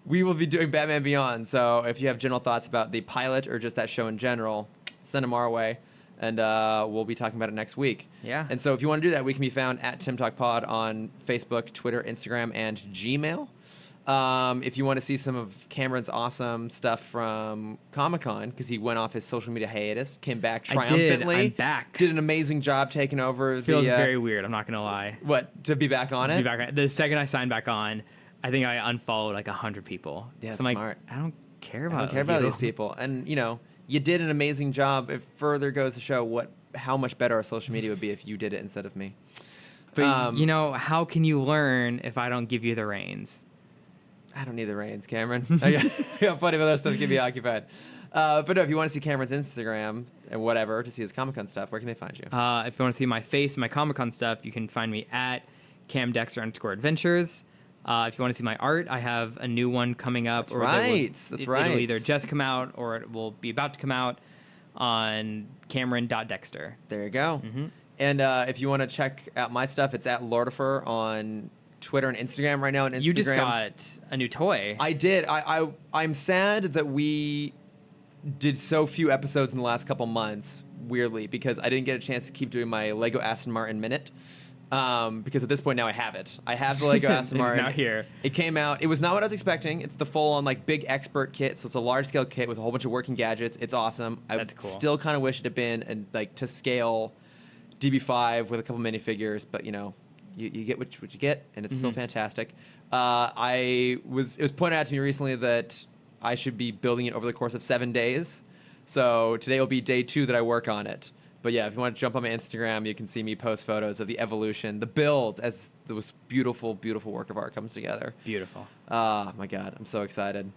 We will be doing Batman Beyond. So if you have general thoughts about the pilot or just that show in general, send them our way. And we'll be talking about it next week. Yeah. And so if you want to do that, we can be found at TimmTalkPod on Facebook, Twitter, Instagram, and Gmail. If you want to see some of Cameron's awesome stuff from Comic-Con, because he went off his social media hiatus, came back triumphantly. I'm back. Did an amazing job taking over. Feels very weird, I'm not going to lie. What, to be back on it? Be back on. The second I signed back on, I think I unfollowed like 100 people. Yeah, so I'm smart. like, I don't care about I don't care about you. these people. And, you know, you did an amazing job. It further goes to show how much better our social media would be if you did it instead of me. But, you know, how can you learn if I don't give you the reins? I don't need the reins, Cameron. I got plenty of other stuff to keep me occupied. But no, if you want to see Cameron's Instagram and whatever to see his Comic-Con stuff, where can they find you? If you want to see my face, my Comic-Con stuff, you can find me at CamDexter_adventures. If you want to see my art, I have a new one coming up. That's right. It'll either just come out or it will be about to come out on Cameron.Dexter. There you go. And if you want to check out my stuff, it's at Lordifer on Twitter and Instagram right now. On Instagram, You just got a new toy. I did. I'm sad that we did so few episodes in the last couple months, weirdly, because I didn't get a chance to keep doing my Lego Aston Martin Minute. Because at this point now I have it. I have the Lego Aston Martin. It's now here. It came out. It was not what I was expecting. It's the full-on like big expert kit. So it's a large-scale kit with a whole bunch of working gadgets. It's awesome. That's cool. Still kind of wish it had been like to scale DB5 with a couple minifigures, but you know, you get what you get, and it's still fantastic. It was pointed out to me recently that I should be building it over the course of 7 days. So today will be day 2 that I work on it. But yeah, if you want to jump on my Instagram, you can see me post photos of the evolution, the build, as this beautiful, beautiful work of art comes together. Beautiful. Oh my God, I'm so excited.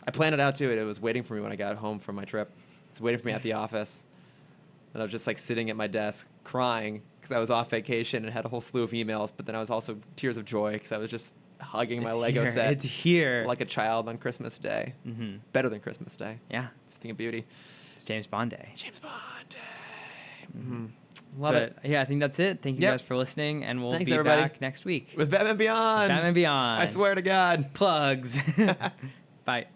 I planned it out too. It was waiting for me when I got home from my trip. It's waiting for me at the office. And I was just like sitting at my desk crying because I was off vacation and had a whole slew of emails. But then I was also tears of joy because I was just hugging my Lego set. It's here. Like a child on Christmas Day. Better than Christmas Day. Yeah. It's a thing of beauty. It's James Bond Day. James Bond Day. Love it. Yeah, I think think that's it. Thank you guys for listening, and we'll be everybody. back next week. With Batman Beyond. Batman Beyond. I swear to God. Plugs. Bye.